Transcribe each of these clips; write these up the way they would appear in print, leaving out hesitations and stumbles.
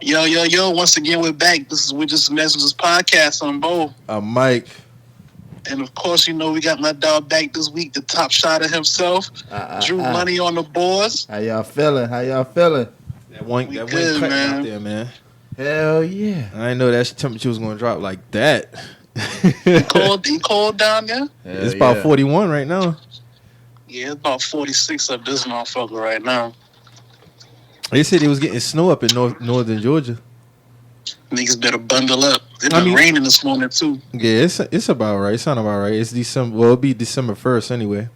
Yo. Once again, we're back. This is We Just Messages podcast on Bo. I'm Mike. And of course, we got my dog back this week, the top shotter himself. Drew Money on the boards. How y'all feeling? That one cutting out there, man. Hell yeah. I didn't know that temperature was going to drop like that. He cold down there? It's about 41 right now. Yeah, it's about 46 up this motherfucker right now. They said it was getting snow up in northern Georgia. Niggas better bundle up. It's been raining this morning, too. Yeah, it's about right. It sound about right. It's December. Well, it'll be December 1st anyway.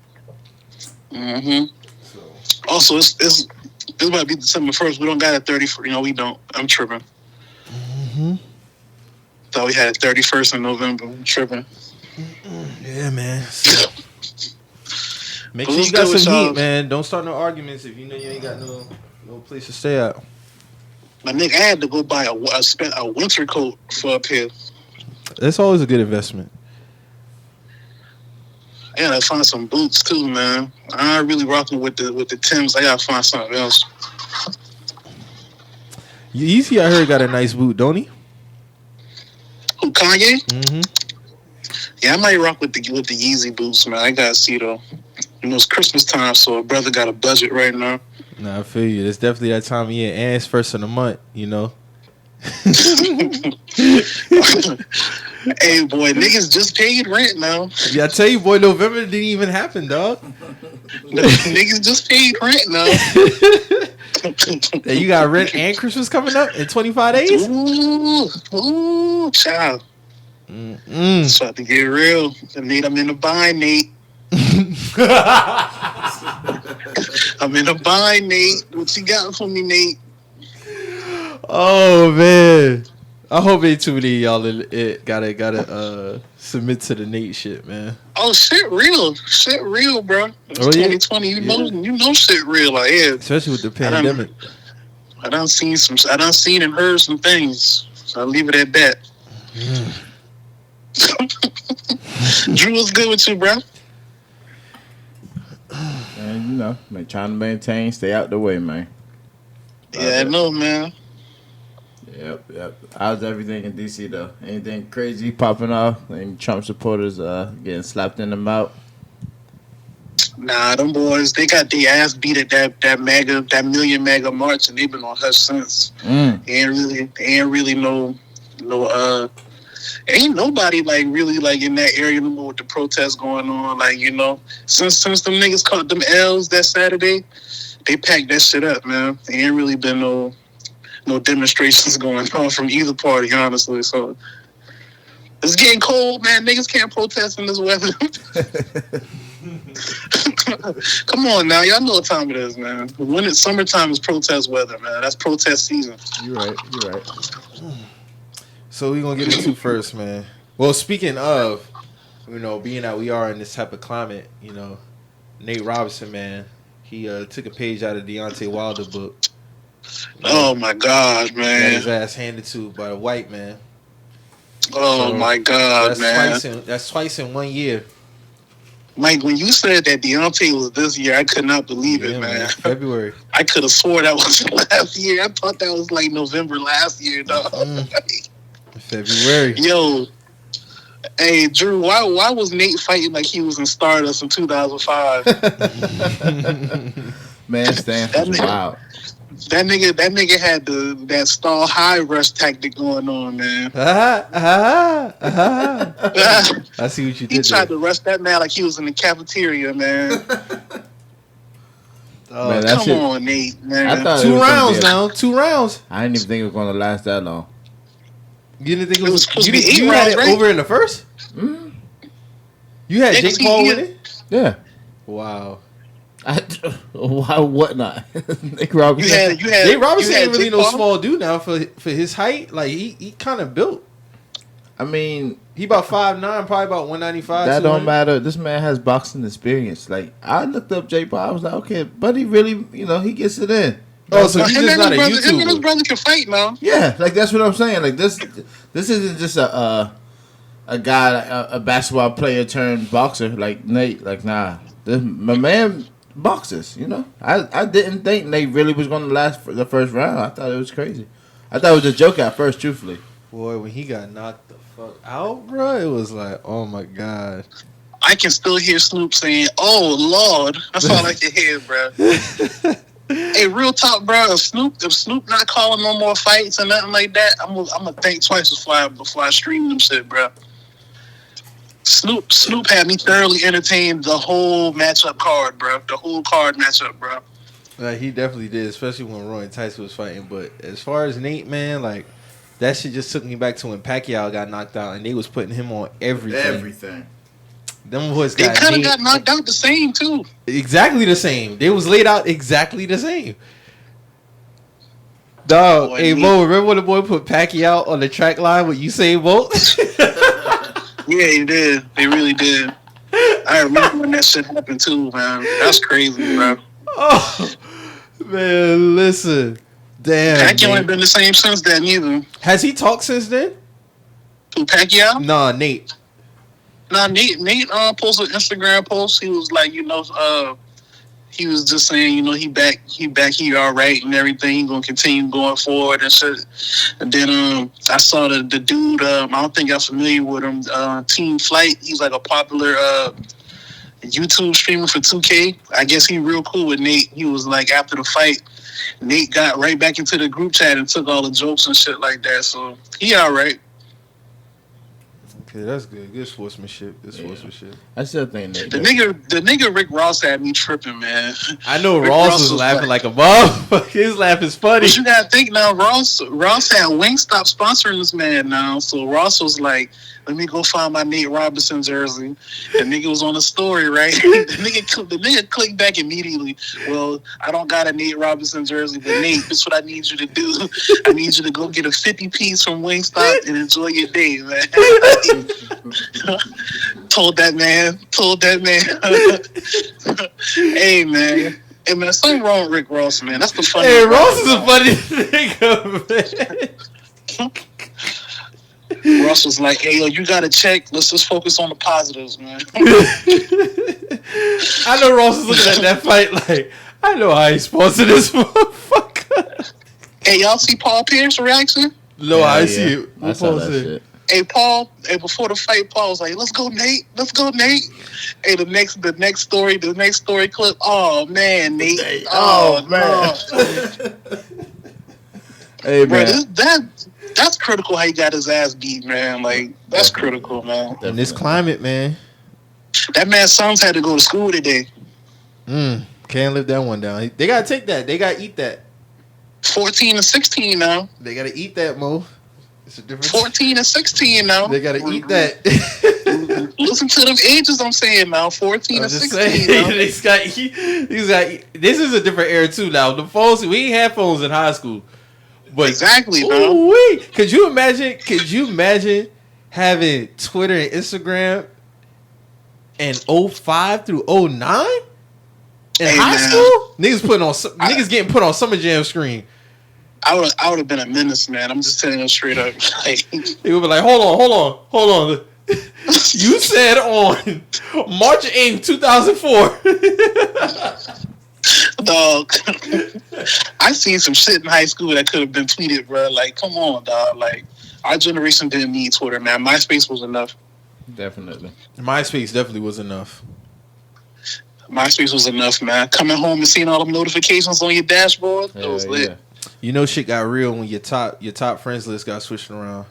Mm-hmm. Also, it's about to be December 1st. We don't got a 31st. We don't. I'm tripping. Mm-hmm. Thought we had a 31st in November. I'm tripping. Yeah, man. Make sure you got some heat, man. Don't start no arguments if you know you ain't got no place to stay at. My nigga, I had to go buy a winter coat for up here. That's always a good investment. I gotta find some boots too, man. I'm really rocking with the Timbs. I gotta find something else. Yeezy, I heard, got a nice boot, don't he? Who, Kanye? Mm-hmm. Yeah, I might rock with the Yeezy boots, man. I gotta see though. It's Christmas time, so a brother got a budget right now. Nah, I feel you. It's definitely that time of year, and it's first of the month, Hey, boy, niggas just paid rent now. Yeah, I tell you, boy, November didn't even happen, dog. Niggas just paid rent now. Hey, you got rent and Christmas coming up in 25 days? Ooh, child. It's about to get real. Nate, I'm in the bind, Nate. I'm in a bind, Nate. What you got for me, Nate? Oh man, I hope ain't too many of y'all gotta submit to the Nate shit, man. Oh, shit real, bro. It's 2020. You know shit real. Like, yeah, especially with the pandemic. I done seen and heard some things. So I'll leave it at that. Drew, what's good with you, bro? And trying to maintain, stay out the way, man. Yeah, I know, man. Yep. How's everything in DC though? Anything crazy popping off? Any Trump supporters getting slapped in the mouth? Nah, them boys, they got their ass beat at that million MAGA march, and they've been on hush since. Ain't really no ain't nobody really in that area no more with the protests going on. Since them niggas caught them L's that Saturday, they packed that shit up, man. There ain't really been no demonstrations going on from either party, honestly. So it's getting cold, man. Niggas can't protest in this weather. Come on now, y'all know what time it is, man. When it's summertime, it's protest weather, man. That's protest season. You're right. So we're gonna get into first, man. Well, speaking of, being that we are in this type of climate, Nate Robinson, man, he took a page out of Deontay Wilder book. Oh my God, man! Got his ass handed to by a white man. Oh my God, man! That's twice in 1 year. Mike, when you said that Deontay was this year, I could not believe it, man. February. I could have swore that was last year. I thought that was November last year, dog. February. Yo, hey Drew, why was Nate fighting like he was in Stardust in 2005? Man, Stanford's wild. That nigga had that stall high rush tactic going on, man. I see what you did. He tried to rush that man like he was in the cafeteria, man. Man, come on, Nate, man. I thought 2 rounds now. 2 rounds. I didn't even think it was going to last that long. You didn't think it was supposed to be 8 you rounds, had it right? over in the first? Mm-hmm. You had Jake Paul winning? Yeah. Wow. Why? What not? Nick Robinson. Nate Robinson ain't really no small dude now for his height. Like he kind of built. I mean, he about 5'9", probably about 195. That don't matter. This man has boxing experience. Like I looked up Jake Paul. I was like, okay, but he really, he gets it in. Oh, so he's just not a YouTuber. Him and his brother can fight now. Yeah, that's what I'm saying. Like this isn't just a guy, a basketball player turned boxer like Nate. Like nah, my man boxes. I didn't think Nate really was going to last for the first round. I thought it was crazy. I thought it was a joke at first, truthfully. Boy, when he got knocked the fuck out, bro, it was like, oh my god. I can still hear Snoop saying, "Oh Lord." That's all I can hear, bro. Hey, real talk, bro. If Snoop not calling no more fights and nothing like that, I'm gonna think twice before I stream them shit, bro. Snoop had me thoroughly entertained the whole matchup card, bro. The whole card matchup, bro. He definitely did, especially when Roy and Tyson was fighting. But as far as Nate, man, like that shit just took me back to when Pacquiao got knocked out and they was putting him on everything. Them boys they kind of got knocked out the same too. Exactly the same. They was laid out exactly the same. Dog, hey Mo, remember when the boy put Pacquiao on the track line with Usain Bolt? Yeah, he did. They really did. I remember when that shit happened too, man. That's crazy, bro. Oh man, listen, damn. Pacquiao ain't been the same since then either. Has he talked since then? Who, Pacquiao? Nah, Nate. Nah, Nate posted an Instagram post. He was like, he was just saying, he back, he all right and everything. He gonna continue going forward and shit. And then I saw the dude. I don't think y'all familiar with him. Team Flight. He's like a popular YouTube streamer for 2K. I guess he real cool with Nate. He was like, after the fight, Nate got right back into the group chat and took all the jokes and shit like that. So he all right. Okay, that's good. Good sportsmanship. I still think that the nigga Rick Ross had me tripping, man. I know Ross was laughing like a motherfucker. His laugh is funny. But you gotta think now, Ross had Wingstop sponsoring this man now. So Ross was like, let me go find my Nate Robinson jersey. The nigga was on the story, right? the nigga clicked back immediately. Well, I don't got a Nate Robinson jersey, but Nate, this is what I need you to do. I need you to go get a 50-piece from Wingstop and enjoy your day, man. Told that man. Hey, man. Hey, man, something wrong with Rick Ross, man. That's the funny. Hey, Ross is a funny nigga, man. Ross was like, hey, yo, you got to check. Let's just focus on the positives, man. I know Ross is looking at that fight like, I know how he sponsored this motherfucker. Hey, y'all see Paul Pierce's reaction? No, I see it. I saw that shit. Hey, Paul, before the fight, Paul was like, let's go, Nate. Hey, the next story clip, oh, man, Nate. Oh, man. Hey, man. Bro, that's critical how he got his ass beat, man. Like, that's critical, man. In this climate, man. That man's sons had to go to school today. Can't live that one down. They got to take that. They got to eat that. 14 and 16 now. They got to eat that, Mo. It's a difference. 14 and 16 now. They got to eat that. Listen to them ages I'm saying now. 14 and 16 now. He's got, this is a different era, too, now. The phones, we ain't had phones in high school. But, exactly, bro. Wait, could you imagine having Twitter and Instagram in 05 through 09 in high school? Niggas getting put on Summer Jam screen. I would have been a menace, man. I'm just telling you straight up. They would be like, hold on. You said on March 8th, 2004. Dog, I seen some shit in high school that could have been tweeted, bro. Like, come on, dog. Like, our generation didn't need Twitter, man. MySpace was enough. Definitely. MySpace definitely was enough. MySpace was enough, man. Coming home and seeing all them notifications on your dashboard, it was lit. Yeah. You know, shit got real when your top friends list got switched around.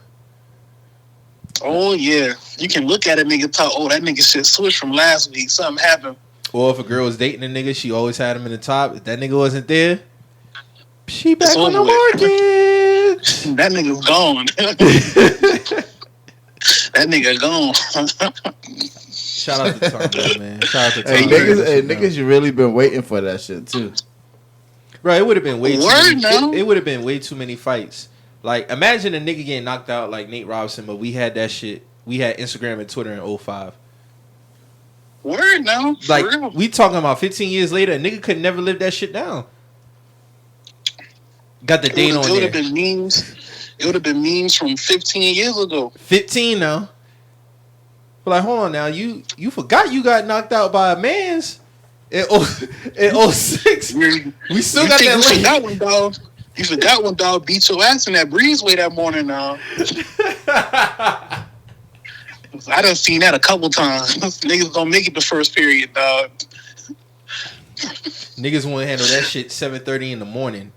Oh yeah, you can look at a nigga talk. Oh, that nigga shit switched from last week. Something happened. Or if a girl was dating a nigga, she always had him in the top. If that nigga wasn't there, she back on the market. That nigga's gone. That nigga gone. Shout out to Tom, man. Shout out to Tom. Niggas, you really been waiting for that shit too. Bro, it would have been way too many. It would have been way too many fights. Like, imagine a nigga getting knocked out like Nate Robinson, but we had that shit. We had Instagram and Twitter in 05. Word now. Like, we talking about 15 years later, a nigga could never live that shit down. Got the date on there. It would have been memes. It would have been memes from 15 years ago. 15 now. But like, hold on now. You forgot you got knocked out by a man's in 06. We still got that one, dog. You forgot when dog beat your ass in that breezeway that morning. I done seen that a couple times. Niggas don't make it the first period, dog. Niggas want to handle that shit 7:30 in the morning.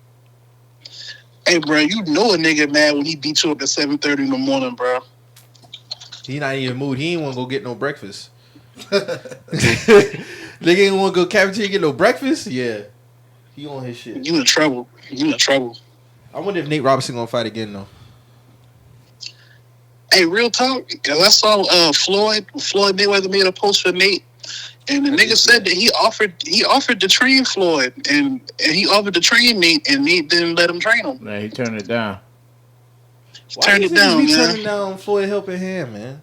Hey, bro, you know a nigga mad when he beat you up at 7:30 in the morning, bro. He not in the mood. He ain't want to go get no breakfast. Nigga ain't want to go cafeteria get no breakfast? Yeah. He on his shit. You in trouble. I wonder if Nate Robinson gonna fight again, though. Hey, real talk, because I saw Floyd Mayweather made a post for Nate, and the nigga said that he offered to train Floyd, and he offered to train Nate, and Nate didn't let him train him. Nah, he turned it down. Turning down Floyd helping hand, man.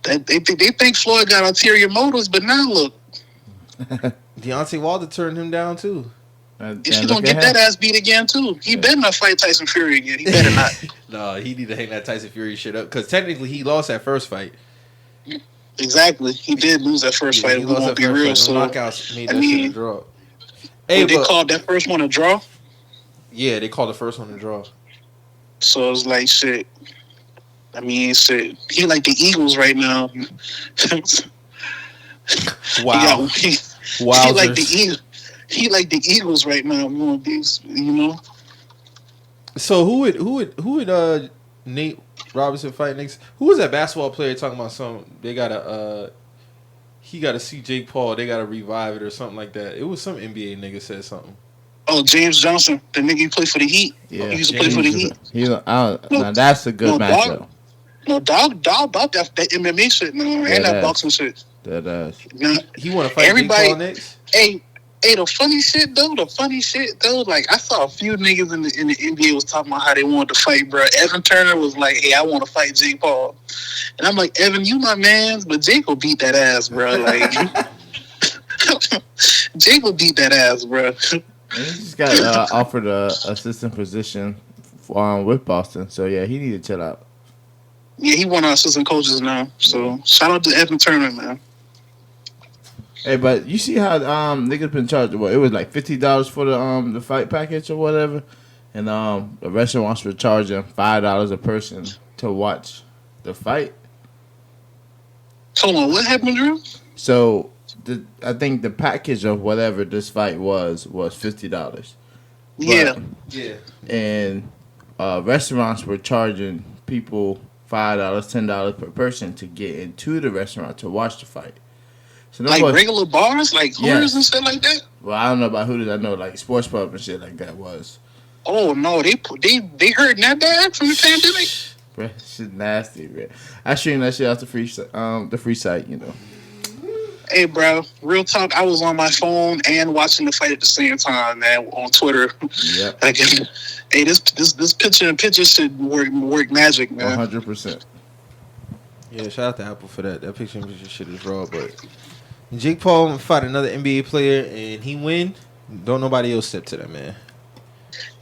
They think Floyd got ulterior motives, but now look. Deontay Wilder turned him down, too. He's gonna get that ass beat again, too. He better not fight Tyson Fury again. He better not. No, he need to hang that Tyson Fury shit up, because technically he lost that first fight. Exactly. He did lose that first fight. We won't be real. So, knockouts made that shit a draw. Hey, they called that first one a draw? Yeah, they called the first one a draw. So it's like, shit. I mean, shit. He like the Eagles right now. Wow. He like the Eagles right now. You know. So who would Nate Robinson fight next? Who was that basketball player talking about he gotta see Jake Paul, they gotta revive it or something like that. It was some NBA nigga said something. Oh, James Johnson, the nigga who played for the Heat. Yeah, he used to play for the Heat. Now that's a good matchup. Dog about that MMA shit, and that boxing shit. That ass. He want to fight Jake Paul next? Hey, the funny shit though, like I saw a few niggas in the NBA was talking about how they wanted to fight, bro. Evan Turner was like, "Hey, I want to fight Jake Paul," and I'm like, "Evan, you my man, but Jake will beat that ass, bro. Like, Jake will beat that ass, bro." He just got offered a assistant position with Boston, so yeah, he need to chill out. Yeah, he one of our assistant coaches now. So shout out to Evan Turner, man. Hey, but you see how niggas been charged? Well, it was like $50 for the fight package or whatever, and the restaurants were charging $5 a person to watch the fight. Hold on, what happened, Drew? So I think the package of whatever this fight was $50. Yeah. And restaurants were charging people $5, $10 per person to get into the restaurant to watch the fight. So like regular bars, like Hooters and shit like that. Well, I don't know about Hooters. I know like sports pub and shit like that was. Oh no, they heard that bad from the pandemic. Bro, shit nasty, bro. I streamed that shit off the free site, you know. Hey, bro, real talk. I was on my phone and watching the fight at the same time, man, on Twitter. Yeah. Like, hey, this picture should work magic, man. 100%. Yeah, shout out to Apple for that. That picture shit is raw, but Jake Paul fight another NBA player and he win. Don't nobody else step to that, man.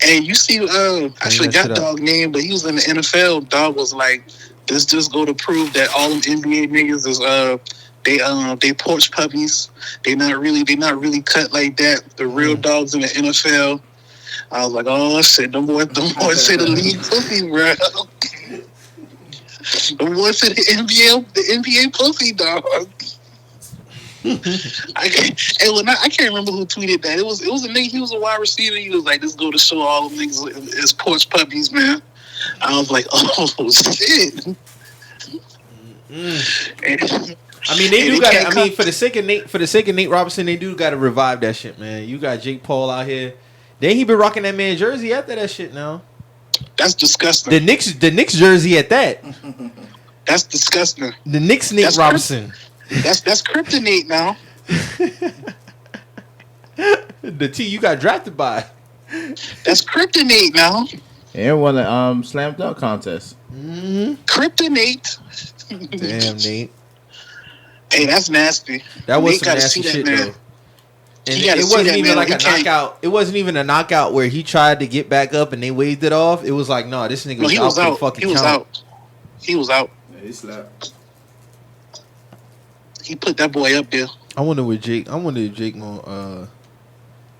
Hey, you see, I forgot dog name, but he was in the NFL. Dog was like, this just go to prove that all them NBA niggas is they porch puppies. They not really cut like that. The real dogs in the NFL. I was like, oh shit, them boys say the league pussy, bro. Them boys say the NBA pussy, dog. I can't remember who tweeted that. It was a nigga. He was a wide receiver. He was like, "This go to show all them niggas is porch puppies, man." I was like, "Oh shit." I mean, they do got. I mean, for the sake of Nate Robinson, they do got to revive that shit, man. You got Jake Paul out here. Then he been rocking that man jersey after that shit now. That's disgusting. The Knicks jersey at that. That's disgusting. The Knicks Nate Robinson. That's kryptonite now. The T you got drafted by. That's kryptonite now. And won a slam dunk contest. Mm-hmm. Kryptonite. Damn, Nate. Hey, that's nasty. That was some nasty shit, though. And it wasn't even like a knockout. It wasn't even a knockout where he tried to get back up and they waved it off. It was like, no, this nigga was out for the fucking count. He was out. Yeah, he slapped. He put that boy up there. I wonder if Jake gonna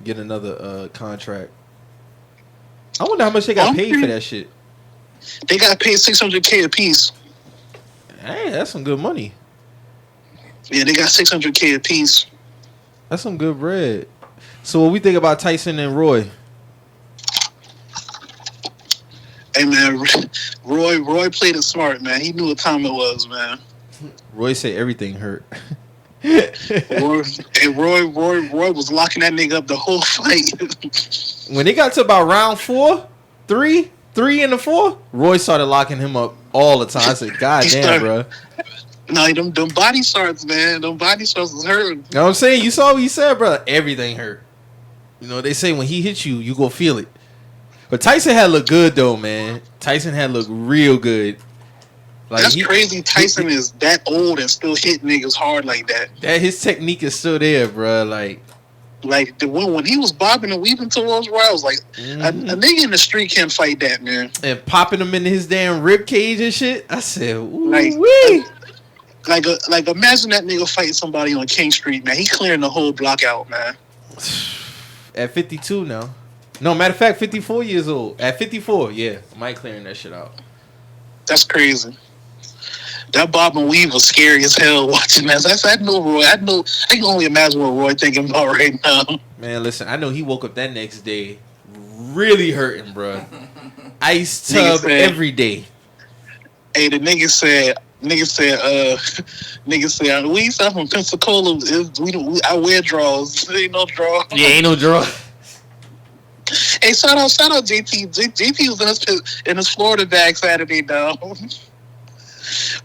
get another contract. I wonder how much they got paid for that shit. They got paid $600K a piece. Hey, that's some good money. Yeah, they got $600K a piece. That's some good bread. So what we think about Tyson and Roy? Hey man, Roy played it smart, man. He knew what time it was, man. Roy said everything hurt. Roy was locking that nigga up the whole fight. When they got to about round 3 in the 4, Roy started locking him up all the time. I said, God damn, bro. No, them body starts, man. Them body starts was hurting. You know what I'm saying? You saw what he said, bro. Everything hurt. You know, they say when he hits you, you go feel it. But Tyson had looked good, though, man. Tyson had looked real good. Like, that's crazy. Tyson is that old and still hit niggas hard like that. That his technique is still there, bro. Like the one when he was bobbing and weaving towards Roy, I was like, a nigga in the street can't fight that, man. And popping him into his damn rib cage and shit. I said, ooh, like wee. Like imagine that nigga fighting somebody on King Street, man. He clearing the whole block out, man. At 52 now. No, matter of fact, 54 years old. At 54, yeah. Mike clearing that shit out. That's crazy. That Bob and Weave was scary as hell watching that. I know Roy. I can only imagine what Roy thinking about right now. Man, listen, I know he woke up that next day really hurting, bro. Ice tub every day. Hey, the nigga said, we start from Pensacola. I wear draws. There ain't no draw. Yeah, ain't no draw. Hey, shout out JT. JT was in his Florida bag Saturday, dog.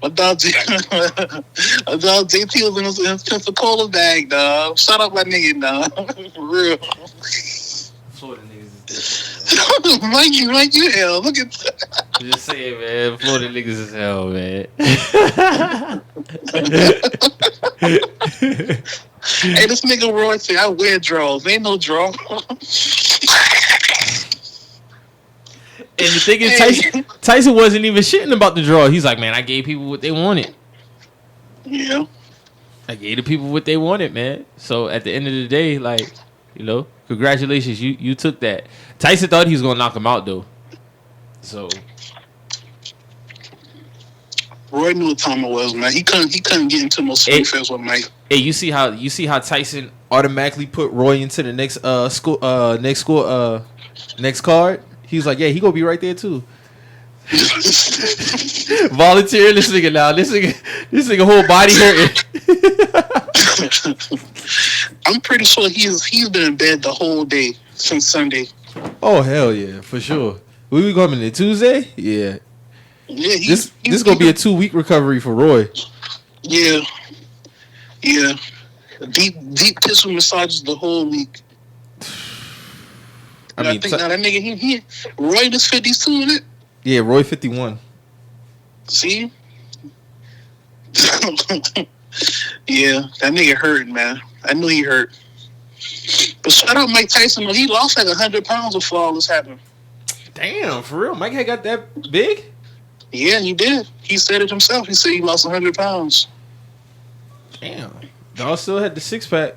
My dog JT was in his Pensacola bag, dog. Shout out my nigga, dog. For real. Florida niggas is different, Mike, you hell. Look at that. Just saying, man. Florida niggas is hell, man. Hey, this nigga Roy said, I wear draws. Ain't no draw. And the thing is, Tyson wasn't even shitting about the draw. He's like, man, I gave people what they wanted. Yeah. I gave the people what they wanted, man. So at the end of the day, like, you know, congratulations, you took that. Tyson thought he was gonna knock him out though. So Roy knew what time it was, man. He couldn't get into no swing fest with Mike. Hey, you see how Tyson automatically put Roy into the next card? He's like, yeah, he gonna be right there too. Volunteering this nigga now. This nigga whole body hurting. I'm pretty sure he's been in bed the whole day since Sunday. Oh hell yeah, for sure. We coming to Tuesday? Yeah. Yeah. This gonna be a 2-week recovery for Roy. Yeah. Yeah. Deep tissue massages the whole week. I think now that nigga he Roy is 52 in it. Yeah, Roy 51. See? Yeah, that nigga hurt, man. I knew he hurt. But shout out Mike Tyson. He lost like 100 pounds before all this happened. Damn, for real? Mike had got that big? Yeah, he did. He said it himself. He said he lost 100 pounds. Damn. Dog still had the 6-pack.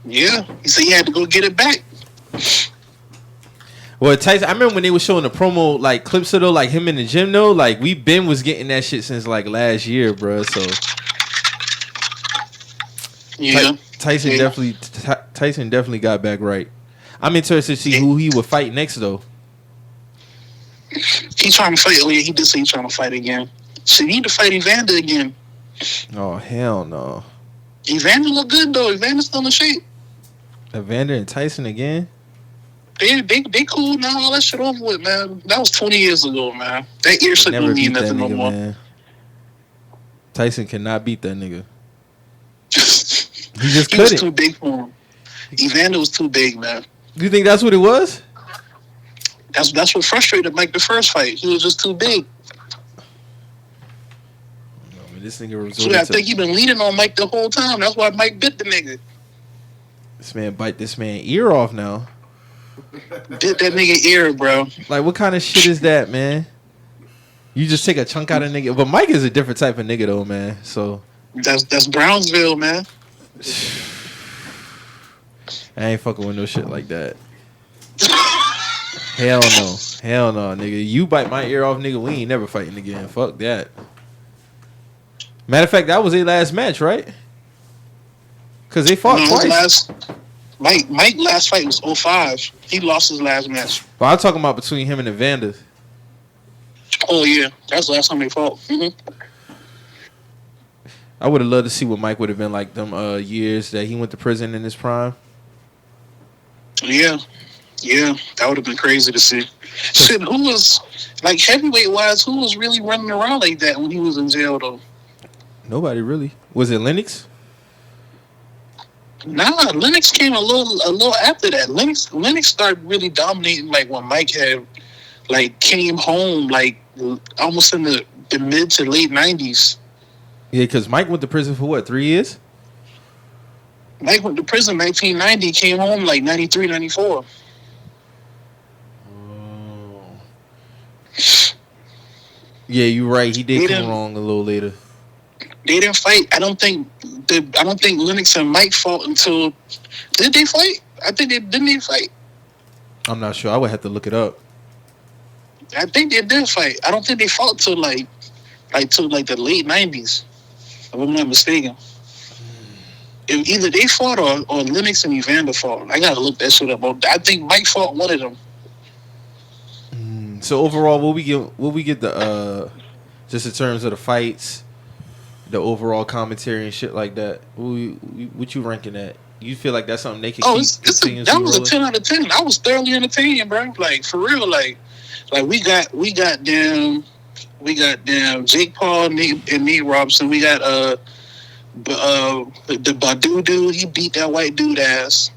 Yeah. He said he had to go get it back. Well, Tyson, I remember when they were showing the promo, like, clips of, though, like, him in the gym, though, like, we been was getting that shit since, like, last year, bro, so. Yeah. Tyson definitely got back right. I'm interested to see who he would fight next, though. He's trying to fight. Oh, yeah, he did say he's trying to fight again. So he need to fight Evander again. Oh, hell no. Evander look good, though. Evander's still in shape. Evander and Tyson again? They cool now. All that shit over with, man. That was 20 years ago, man. That ear shit don't mean nothing no more. Man. Tyson cannot beat that nigga. He just couldn't. He was too big for him. Evander was too big, man. You think that's what it was? That's what frustrated Mike the first fight. He was just too big. No, man, this nigga so I think he been leaning on Mike the whole time. That's why Mike bit the nigga. This man bite this man ear off now. Bit that nigga ear, bro. Like, what kind of shit is that, man? You just take a chunk out of nigga. But Mike is a different type of nigga, though, man. So that's Brownsville, man. I ain't fucking with no shit like that. Hell no. Hell no, nigga. You bite my ear off, nigga. We ain't never fighting again. Fuck that. Matter of fact, that was their last match, right? Because they fought twice. Mike last fight was 05. He lost his last match. But I'm talking about between him and Evander. Oh, yeah. That's the last time they fought. Mm-hmm. I would have loved to see what Mike would have been like them years that he went to prison in his prime. Yeah. Yeah. That would have been crazy to see. Shit, who was, like, heavyweight-wise, who was really running around like that when he was in jail, though? Nobody really. Was it Lennox? Nah, Lennox came a little after that. Lennox started really dominating, like, when Mike had, like, came home, like, almost in the mid to late 90s. Yeah, because Mike went to prison for what, 3 years? Mike went to prison 1990, came home like 93, 94. Oh. Yeah, you're right. He did come along a little later. They didn't fight. I don't think Lennox and Mike fought until. Did they fight? I think they didn't fight. I'm not sure. I would have to look it up. I think they did fight. I don't think they fought till like the late 90s. If I'm not mistaken. If either they fought or Lennox and Evander fought. I gotta look that shit up. I think Mike fought one of them. So overall, what we get the just in terms of the fights, the overall commentary and shit like that. What you ranking at? You feel like that's something they can keep that was a 10 out of 10. I was thoroughly entertained, bro. Like for real, like we got damn Jake Paul and Nate Robinson. We got the Badu dude. He beat that white dude ass.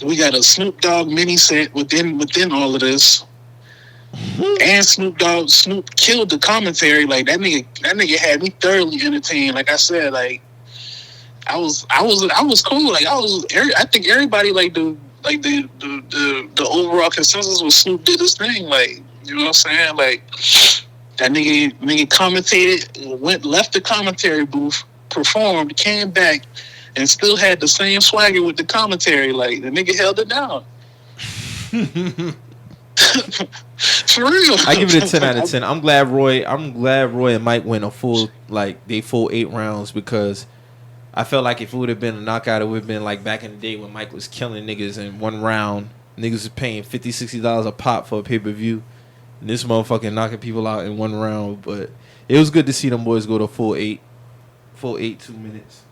We got a Snoop Dogg mini set within all of this. And Snoop killed the commentary. Like that nigga had me thoroughly entertained. Like I said, like I was cool. Like I think everybody like the overall consensus was Snoop did his thing. Like you know what I'm saying? Like that nigga commentated, left the commentary booth, performed, came back, and still had the same swagger with the commentary. Like the nigga held it down. For real. I give it a 10 out of 10. I'm glad Roy and Mike went a full 8 rounds because I felt like if it would have been a knockout, it would have been like back in the day when Mike was killing niggas in one round. Niggas was paying $50, $60 a pop for a pay-per-view. And this motherfucking knocking people out in one round. But it was good to see them boys go to full 8, 2 minutes.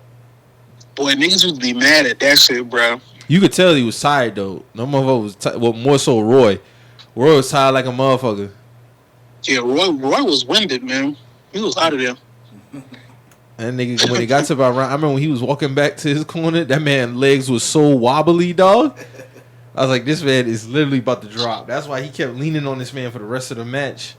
Boy, niggas would be mad at that shit, bro. You could tell he was tired, though. No motherfucker was tired. Well, more so Roy. Roy was tired like a motherfucker. Yeah, Roy was winded, man. He was out of there. That nigga, when he got to about round, I remember when he was walking back to his corner, that man's legs was so wobbly, dog. I was like, this man is literally about to drop. That's why he kept leaning on this man for the rest of the match.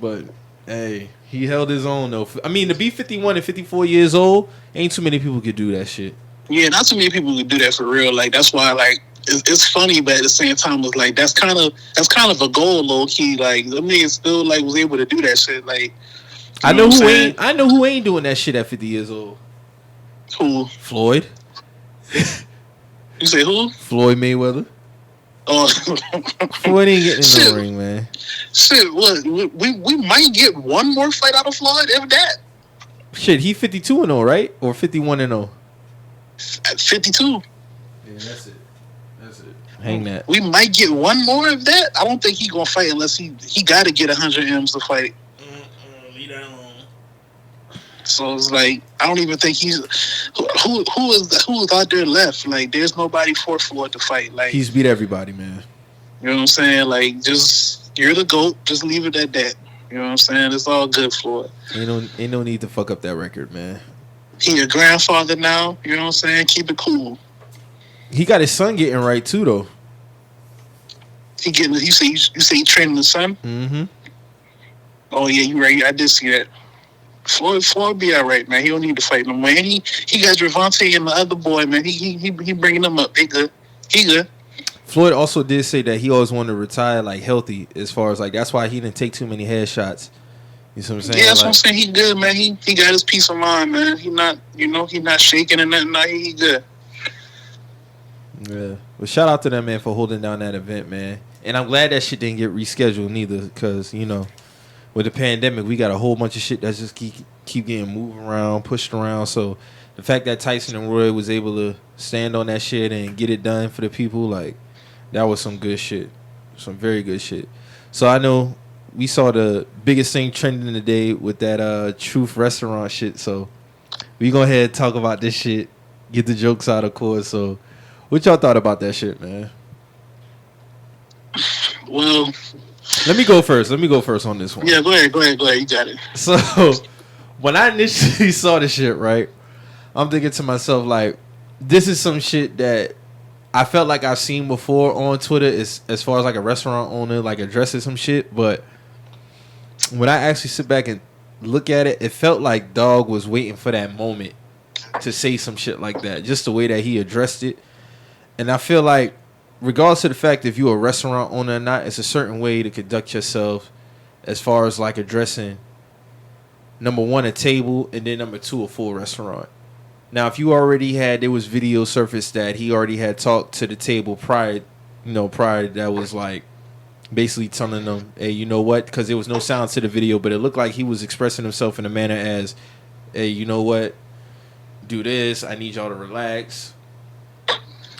But, hey, he held his own, though. I mean, to be 51 and 54 years old, ain't too many people could do that shit. Yeah, not too many people could do that for real. Like, that's why, like, it's funny, but at the same time, it's like, that's kind of a goal, low key. Like, the nigga still, like, was able to do that shit. Like, I know who ain't doing that shit at 50 years old. Who? Floyd. You say who? Floyd Mayweather. Oh, Floyd ain't getting in the ring, man. Shit, what? We might get one more fight out of Floyd, if that. Shit, he 52-0, right? Or 51-0? At 52. Yeah, that's it. Hang that. We might get one more of that. I don't think he gonna fight unless he got to get 100 M's to fight. Leave that alone. So it's like I don't even think he's who is out there left. Like there's nobody for Floyd to fight. Like he's beat everybody, man. You know what I'm saying? Like just you're the GOAT. Just leave it at that. You know what I'm saying? It's all good, Floyd. Ain't no need to fuck up that record, man. He your grandfather now. You know what I'm saying? Keep it cool. He got his son getting right too, though. You say he training the son? Mm-hmm. Oh yeah, you right. I did see that. Floyd be all right, man. He don't need to fight no more. And he got Gervonta and the other boy, man. He bringing them up. They good. He good. Floyd also did say that he always wanted to retire like healthy, as far as like that's why he didn't take too many headshots. You see what I'm saying? Yeah, that's what I'm saying. He good, man. He got his peace of mind, man. He not shaking and nothing. Nah, he good. Yeah. Well, shout out to them, man, for holding down that event, man. And I'm glad that shit didn't get rescheduled neither, because, you know, with the pandemic, we got a whole bunch of shit that's just keep getting moved around, pushed around. So the fact that Tyson and Roy was able to stand on that shit and get it done for the people, like, that was some good shit. Some very good shit. So I know we saw the biggest thing trending today with that Truth restaurant shit. So we go ahead and talk about this shit, get the jokes out, of course. So what y'all thought about that shit, man? Well, let me go first on this one. Yeah, go ahead. You got it. So when I initially saw the shit, right, I'm thinking to myself, like, this is some shit that I felt like I've seen before on Twitter as far as like a restaurant owner like addressing some shit. But when I actually sit back and look at it, it felt like Dog was waiting for that moment to say some shit like that. Just the way that he addressed it. And I feel like regardless of the fact if you're a restaurant owner or not, it's a certain way to conduct yourself as far as like addressing, number one, a table, and then number two, a full restaurant. Now, if you already had, there was video surfaced that he already had talked to the table prior that was like basically telling them, hey, you know what? Because there was no sound to the video, but it looked like he was expressing himself in a manner as, hey, you know what? Do this. I need y'all to relax.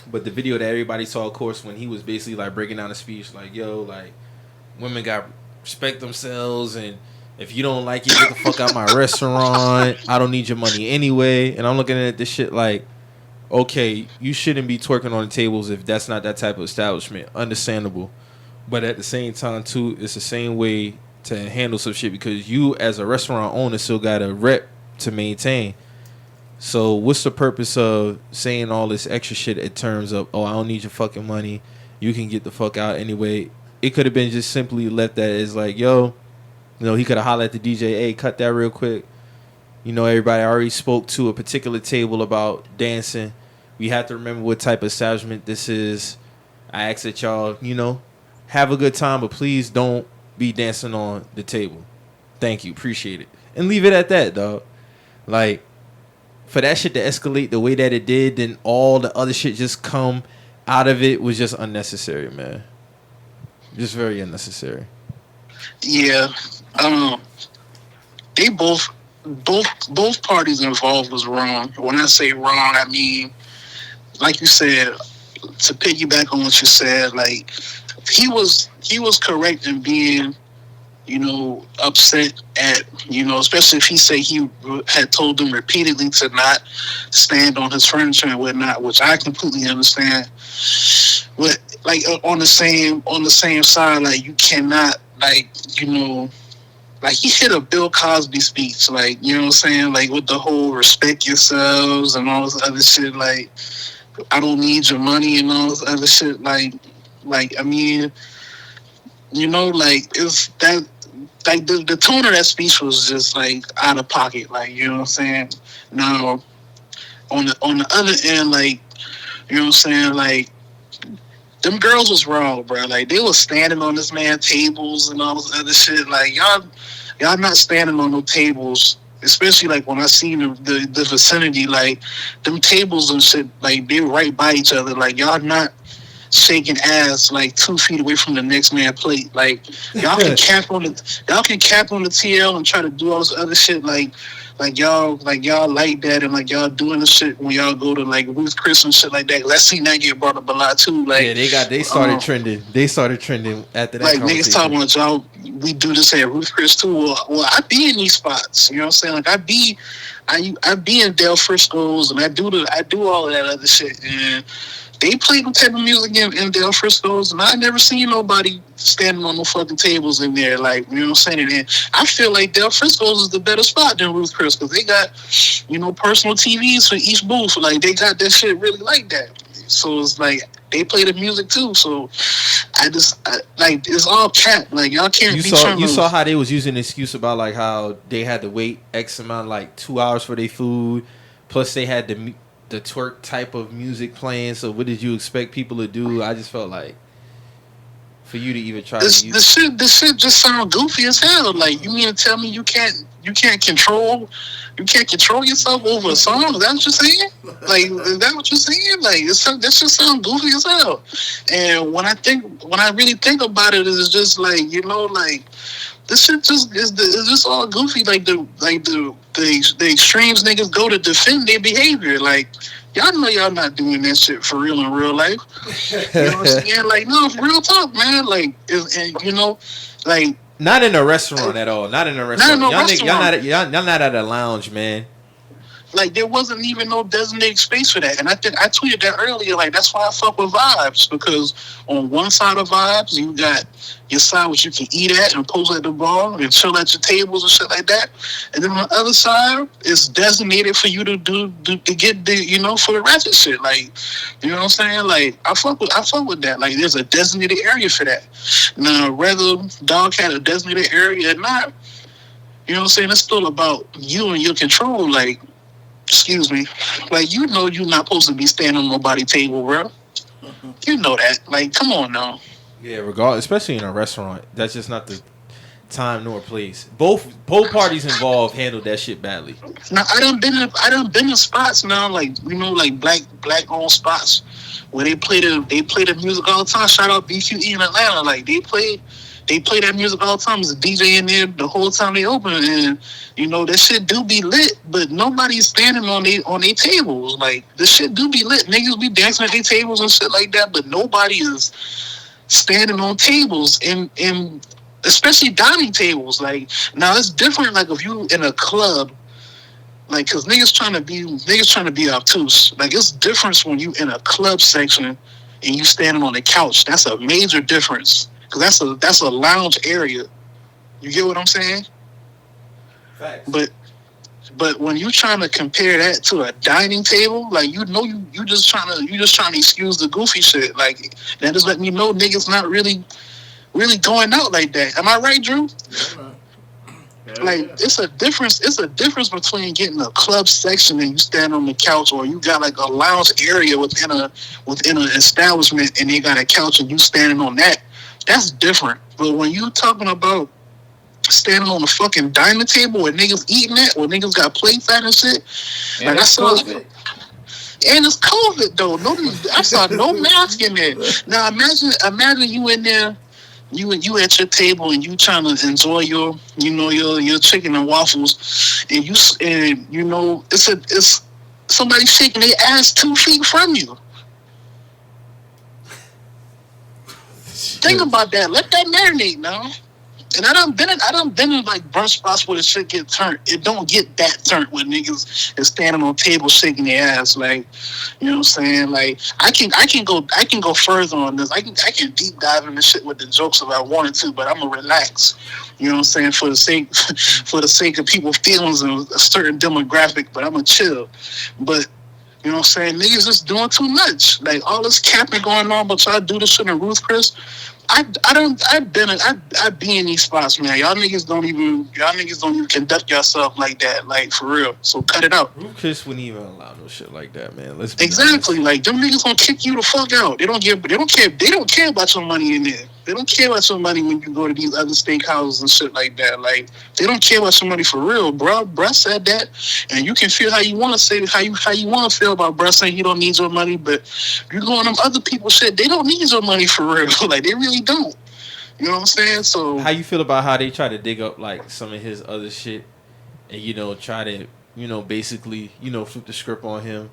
But the video that everybody saw, of course, when he was basically like breaking down the speech, like, yo, like, women got respect themselves, and if you don't like it, get the fuck out my restaurant. I don't need your money anyway. And I'm looking at this shit like, okay, you shouldn't be twerking on the tables if that's not that type of establishment. Understandable. But at the same time, too, it's the same way to handle some shit because you, as a restaurant owner, still got a rep to maintain. So what's the purpose of saying all this extra shit in terms of, oh, I don't need your fucking money. You can get the fuck out anyway. It could have been just simply left that as like, yo, you know, he could have hollered at the DJ, hey, cut that real quick. You know, everybody already spoke to a particular table about dancing. We have to remember what type of establishment this is. I ask that y'all, you know, have a good time, but please don't be dancing on the table. Thank you. Appreciate it. And leave it at that, dog. Like, for that shit to escalate the way that it did, then all the other shit just come out of it was just unnecessary, man. Just very unnecessary. Yeah. They both parties involved was wrong. When I say wrong, I mean, like you said, to piggyback on what you said, like he was correct in being, you know, upset at, you know, especially if he said he had told them repeatedly to not stand on his furniture and whatnot, which I completely understand. But like on the same side, like you cannot, like, you know, like he hit a Bill Cosby speech, like, you know what I'm saying, like with the whole respect yourselves and all this other shit, like I don't need your money and all this other shit, like I mean, you know, like it's that, like the tone of that speech was just like out of pocket, like, you know what I'm saying. Now on the other end, like, you know what I'm saying, like them girls was wrong, bro. Like they was standing on this man's tables and all this other shit. Like y'all not standing on no tables. Especially like when I seen the vicinity, like them tables and shit, like they're right by each other. Like y'all not shaking ass like 2 feet away from the next man's plate. Like y'all can cap on the TL and try to do all this other shit. Like y'all like that, and like y'all doing the shit when y'all go to like Ruth Chris and shit like that. Let's see that get brought up a lot too. Like they started trending. They stared trending after that. Like niggas talking about y'all. We do this at Ruth Chris too. Well, I be in these spots. You know what I'm saying? Like I be in Del Frisco's and I do all of that other shit. And they play the type of music in Del Frisco's, and I never seen nobody standing on no fucking tables in there. Like, you know what I'm saying? And I feel like Del Frisco's is the better spot than Ruth Chris because they got, you know, personal TVs for each booth. Like, they got that shit really like that. So it's like they play the music too. So like it's all cap. Like y'all can't. You saw how they was using the excuse about like how they had to wait X amount, like 2 hours for their food, plus they had the twerk type of music playing. So what did you expect people to do? I just felt like for you to even try This to this use. shit this shit just sound goofy as hell. Like you mean to tell me you can't control yourself over a song? Is that what you're saying? Like is that what you're saying? Like that just sound goofy as hell. And when I really think about it, it's just like like this shit just is just all goofy. Like the extremes niggas go to defend their behavior. Like y'all know y'all not doing that shit for real in real life. You know what I'm saying? Like no, real talk, man. Like and like Not in a restaurant at all. Not in a not in restaurant. no Y'all, restaurant. y'all not at a lounge, man. Like there wasn't even no designated space for that, and I think I tweeted that earlier. Like that's why I fuck with Vibes because on one side of Vibes you got your side which you can eat at and pose at the bar and chill at your tables and shit like that, and then on the other side it's designated for you to to get the for the ratchet shit. Like you know what I'm saying? Like I fuck with that. Like there's a designated area for that. Now whether dog had a designated area or not, you know what I'm saying? It's still about you and your control. Like. Excuse me. Like, you're not supposed to be standing on nobody's table, bro. You know that. Like, come on now. Yeah, regardless, especially in a restaurant, that's just not the time nor place. Both parties involved handled that shit badly. Now, I done been in spots now, like, like black owned spots where they play the music all the time. Shout out BQE in Atlanta. Like, they play that music all the time. There's a DJ in there the whole time they open, and that shit do be lit. But nobody's standing on their tables. Like the shit do be lit. Niggas be dancing at their tables and shit like that. But nobody is standing on tables and especially dining tables. Like now it's different. Like if you in a club. Like, cause niggas trying to be obtuse. Like, it's different when you in a club section and you standing on the couch. That's a major difference. Cause that's a lounge area. You get what I'm saying? Facts. But when you trying to compare that to a dining table, like you just trying to excuse the goofy shit. Like that just let me know niggas not really going out like that. Am I right, Drew? Like it's a difference between getting a club section and you stand on the couch, or you got like a lounge area within an establishment and they got a couch and you standing on that. That's different. But when you talking about standing on the fucking dining table where niggas eating at, where niggas got plates at and shit, And like I saw. COVID. And it's COVID though. I saw no mask in there. Now imagine you in there. You at your table and you trying to enjoy your chicken and waffles, and it's somebody shaking their ass 2 feet from you. Think about that. Let that marinate now. And I done been in like brunch spots where the shit get turned. It don't get that turned when niggas is standing on tables shaking their ass. Like, you know what I'm saying? Like, I can go further on this. I can deep dive into shit with the jokes if I wanted to, but I'm gonna relax. You know what I'm saying? For the sake of people's feelings and a certain demographic, but I'm gonna chill. But you know what I'm saying? Niggas just doing too much. Like all this capping going on, but y'all do this shit in Ruth Chris. I've been in these spots, man. Y'all niggas don't even conduct yourself like that, like for real. So cut it out. Ruth Chris wouldn't even allow no shit like that, man. Let's be Exactly. honest. Like them niggas gonna kick you the fuck out. They don't care about your money in there. They don't care about your money when you go to these other steakhouses and shit like that. Like they don't care about your money for real, bro. Bruh said that, and you can feel how you want to say how you want to feel about bruh saying he don't need your money, but you go on them other people shit. They don't need your money for real. Like they really don't. You know what I'm saying? So How you feel about how they try to dig up like some of his other shit and try to basically flip the script on him,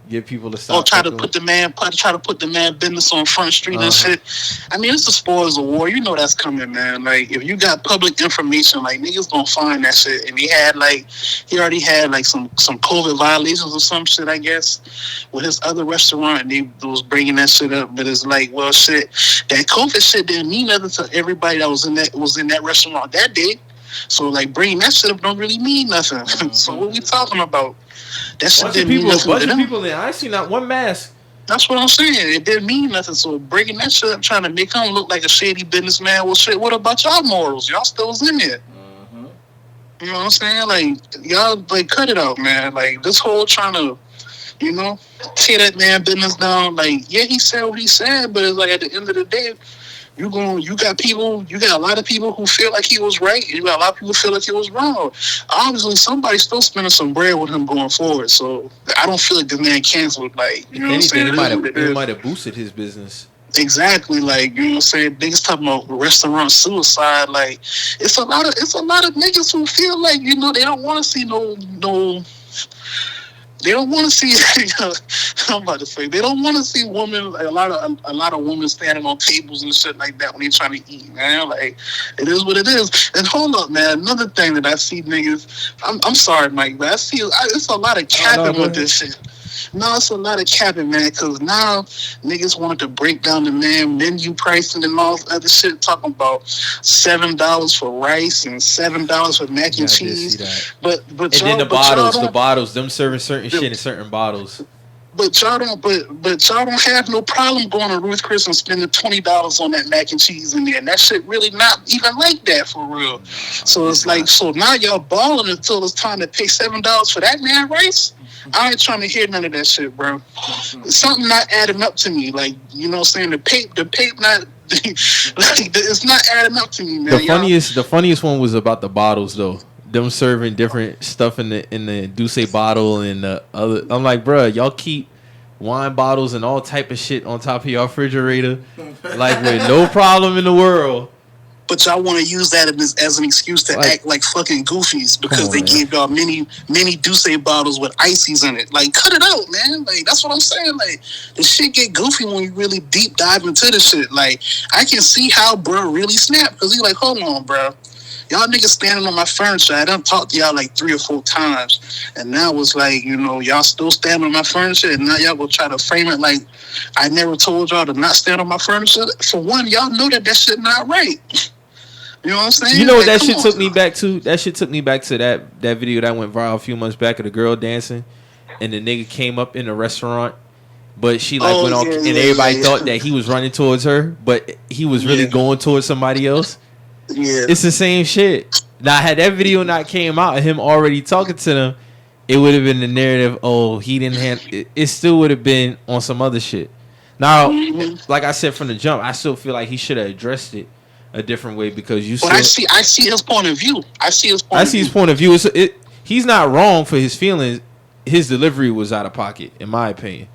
get people to stop. try to put the man business on Front Street and shit. I mean, it's the spoils of war. You know that's coming, man. Like if you got public information, like niggas gonna find that shit. And he already had like some COVID violations or some shit, I guess, with his other restaurant. And they was bringing that shit up, but it's like, well, shit, that COVID shit didn't mean nothing to everybody that was in that restaurant that day. So like bringing that shit up don't really mean nothing. So what we talking about? That shit didn't mean nothing to them. People in. I see not one mask. That's what I'm saying. It didn't mean nothing. So breaking that shit up, trying to make him look like a shady businessman. Well, shit. What about y'all morals? Y'all still was in there. Mm-hmm. You know what I'm saying? Like y'all, like cut it out, man. Like this whole trying to, tear that man business down. Like yeah, he said what he said, but it's like at the end of the day, You got a lot of people who feel like he was right, and you got a lot of people who feel like he was wrong. Obviously, somebody's still spending some bread with him going forward, so I don't feel like the man canceled. Like, you know what I'm saying? It might have boosted his business. Exactly, like, you know what I'm saying? Niggas talking about restaurant suicide. Like, it's a lot of niggas who feel like, you know, they don't want to see they don't want to see. I'm about to say they don't want to see women. Like, a lot of women standing on tables and shit like that when they trying to eat. Man, like, it is what it is. And hold up, man. Another thing that I see niggas. I'm sorry, Mike, but it's a lot of capping with this shit. No, it's a lot of capping, man, because now niggas wanted to break down the menu pricing and all this other shit, talking about $7 for rice and $7 for mac and cheese. But then the bottles, them serving certain shit in certain bottles. But y'all don't have no problem going to Ruth Chris and spending $20 on that mac and cheese in there, and that shit really not even like that for real. So it's like, so now y'all balling until it's time to pay $7 for that man rice. I ain't trying to hear none of that shit, bro. Something not adding up to me. Like, you know what I'm saying? The pape not like, it's not adding up to me, man. The funniest one was about the bottles though. Them serving different stuff in the Douce bottle and the other. I'm like, bro, y'all keep wine bottles and all type of shit on top of your refrigerator, like with no problem in the world. But y'all want to use that as an excuse to act like fucking goofies because they gave y'all many Douce bottles with ices in it. Like, cut it out, man. Like, that's what I'm saying. Like, the shit get goofy when you really deep dive into the shit. Like, I can see how bro really snapped because he like, hold on, bro. Y'all niggas standing on my furniture. I done talked to y'all like 3 or 4 times. And now it's like, you know, y'all still standing on my furniture. And now y'all gonna try to frame it like I never told y'all to not stand on my furniture. For one, y'all know that shit not right. You know what I'm saying? You know what that shit took me back to? That shit took me back to that video that went viral a few months back of the girl dancing. And the nigga came up in the restaurant. But she went on. And everybody thought that he was running towards her. But he was really going towards somebody else. Yeah, it's the same shit. Now, had that video not came out, him already talking to them, it would have been the narrative. Oh, he didn't have. It still would have been on some other shit. Now, like I said from the jump, I still feel like he should have addressed it a different way because you. But I see his point of view. I see his point of view. He's not wrong for his feelings. His delivery was out of pocket, in my opinion.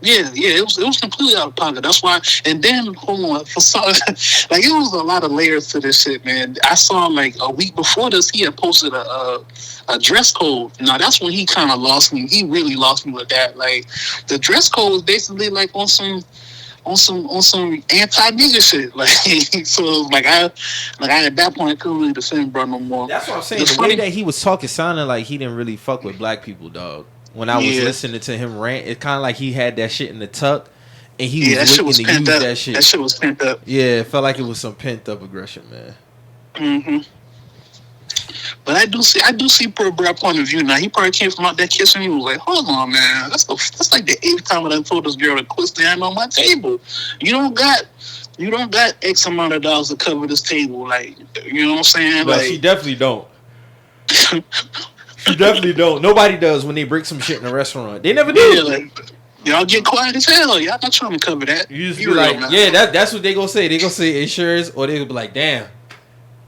Yeah, it was completely out of pocket. That's why. And then, hold on, for some, like, it was a lot of layers to this shit, man. I saw like a week before this, he had posted a dress code. Now that's when he kind of lost me. He really lost me with that. Like, the dress code was basically like on some anti-nigga shit. Like, so like I at that point I couldn't really defend bro no more. That's what I'm saying. The way that he was talking sounded like he didn't really fuck with black people, dog. When I was listening to him rant, it kind of like he had that shit in the tuck, and he was looking to use that shit. That shit was pent up. Yeah, it felt like it was some pent up aggression, man. But I do see per Brad point of view now. He probably came from out that kitchen. He was like, "Hold on, man. That's like the 8th time I told this girl to quit standing on my table. You don't got X amount of dollars to cover this table. Like, you know what I'm saying? No, like, she definitely don't. She definitely don't. Nobody does when they break some shit in a restaurant. They never do. Yeah, like, y'all get quiet as hell. Y'all not trying to cover that. You just be like, that's what they gonna say. They gonna say insurance, or they gonna be like, damn,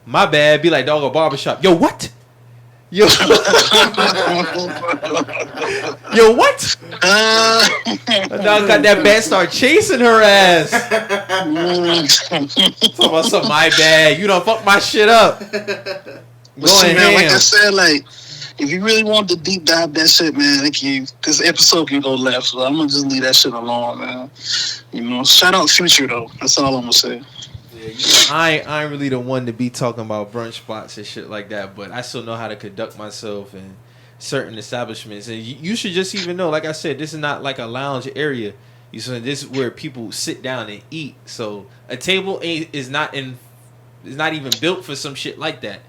my bad. Be like, dog, a barbershop. Yo, what? Yo, yo, what? The dog got that bad start chasing her ass. Talking about something, my bad. You done fuck my shit up. Going man, like I said, like, if you really want to deep dive that shit, man, this episode can go left. So I'm gonna just leave that shit alone, man. You know, shout out Future though. That's all I'm gonna say. Yeah, you know, I ain't really the one to be talking about brunch spots and shit like that, but I still know how to conduct myself in certain establishments. And you should just even know, like I said, this is not like a lounge area. You see, this is where people sit down and eat. So a table is not even built for some shit like that.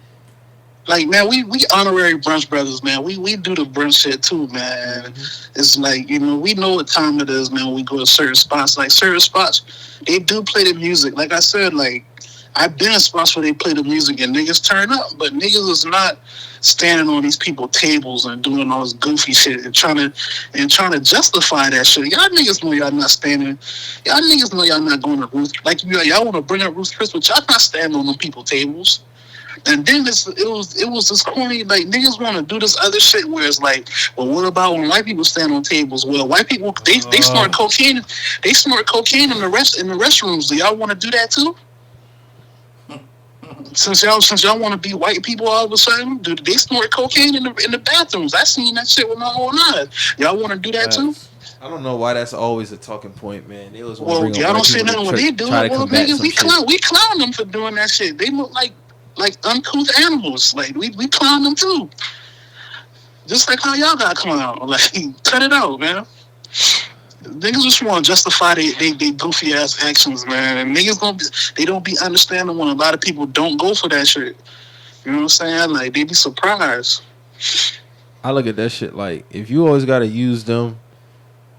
Like, man, we honorary brunch brothers, man. We do the brunch shit too, man. It's like, you know, we know what time it is, man, when we go to certain spots. Like, certain spots, they do play the music. Like I said, like, I've been in spots where they play the music and niggas turn up, but niggas is not standing on these people's tables and doing all this goofy shit and trying to justify that shit. Y'all niggas know y'all not standing. Y'all niggas know y'all not going to Ruth. Like y'all want to bring up Ruth Chris, but y'all not standing on them people's tables. And then it was this corny, like, niggas want to do this other shit where it's like, well, what about when white people stand on tables? Well, white people they snort cocaine. They snort cocaine in the restrooms. Do y'all want to do that too? Since y'all want to be white people all of a sudden, do they snort cocaine in the bathrooms? I seen that shit with my own eyes. Y'all want to do that too? I don't know why that's always a talking point, man. They always y'all don't say nothing when they do it. Well, niggas, we clown them for doing that shit. They look like uncouth animals. Like we clown them too. Just like how y'all got clowned. Like, cut it out, man. Niggas just want to justify they goofy ass actions, man. And niggas they don't be understanding when a lot of people don't go for that shit. You know what I'm saying? Like, they be surprised. I look at that shit like, if you always gotta use them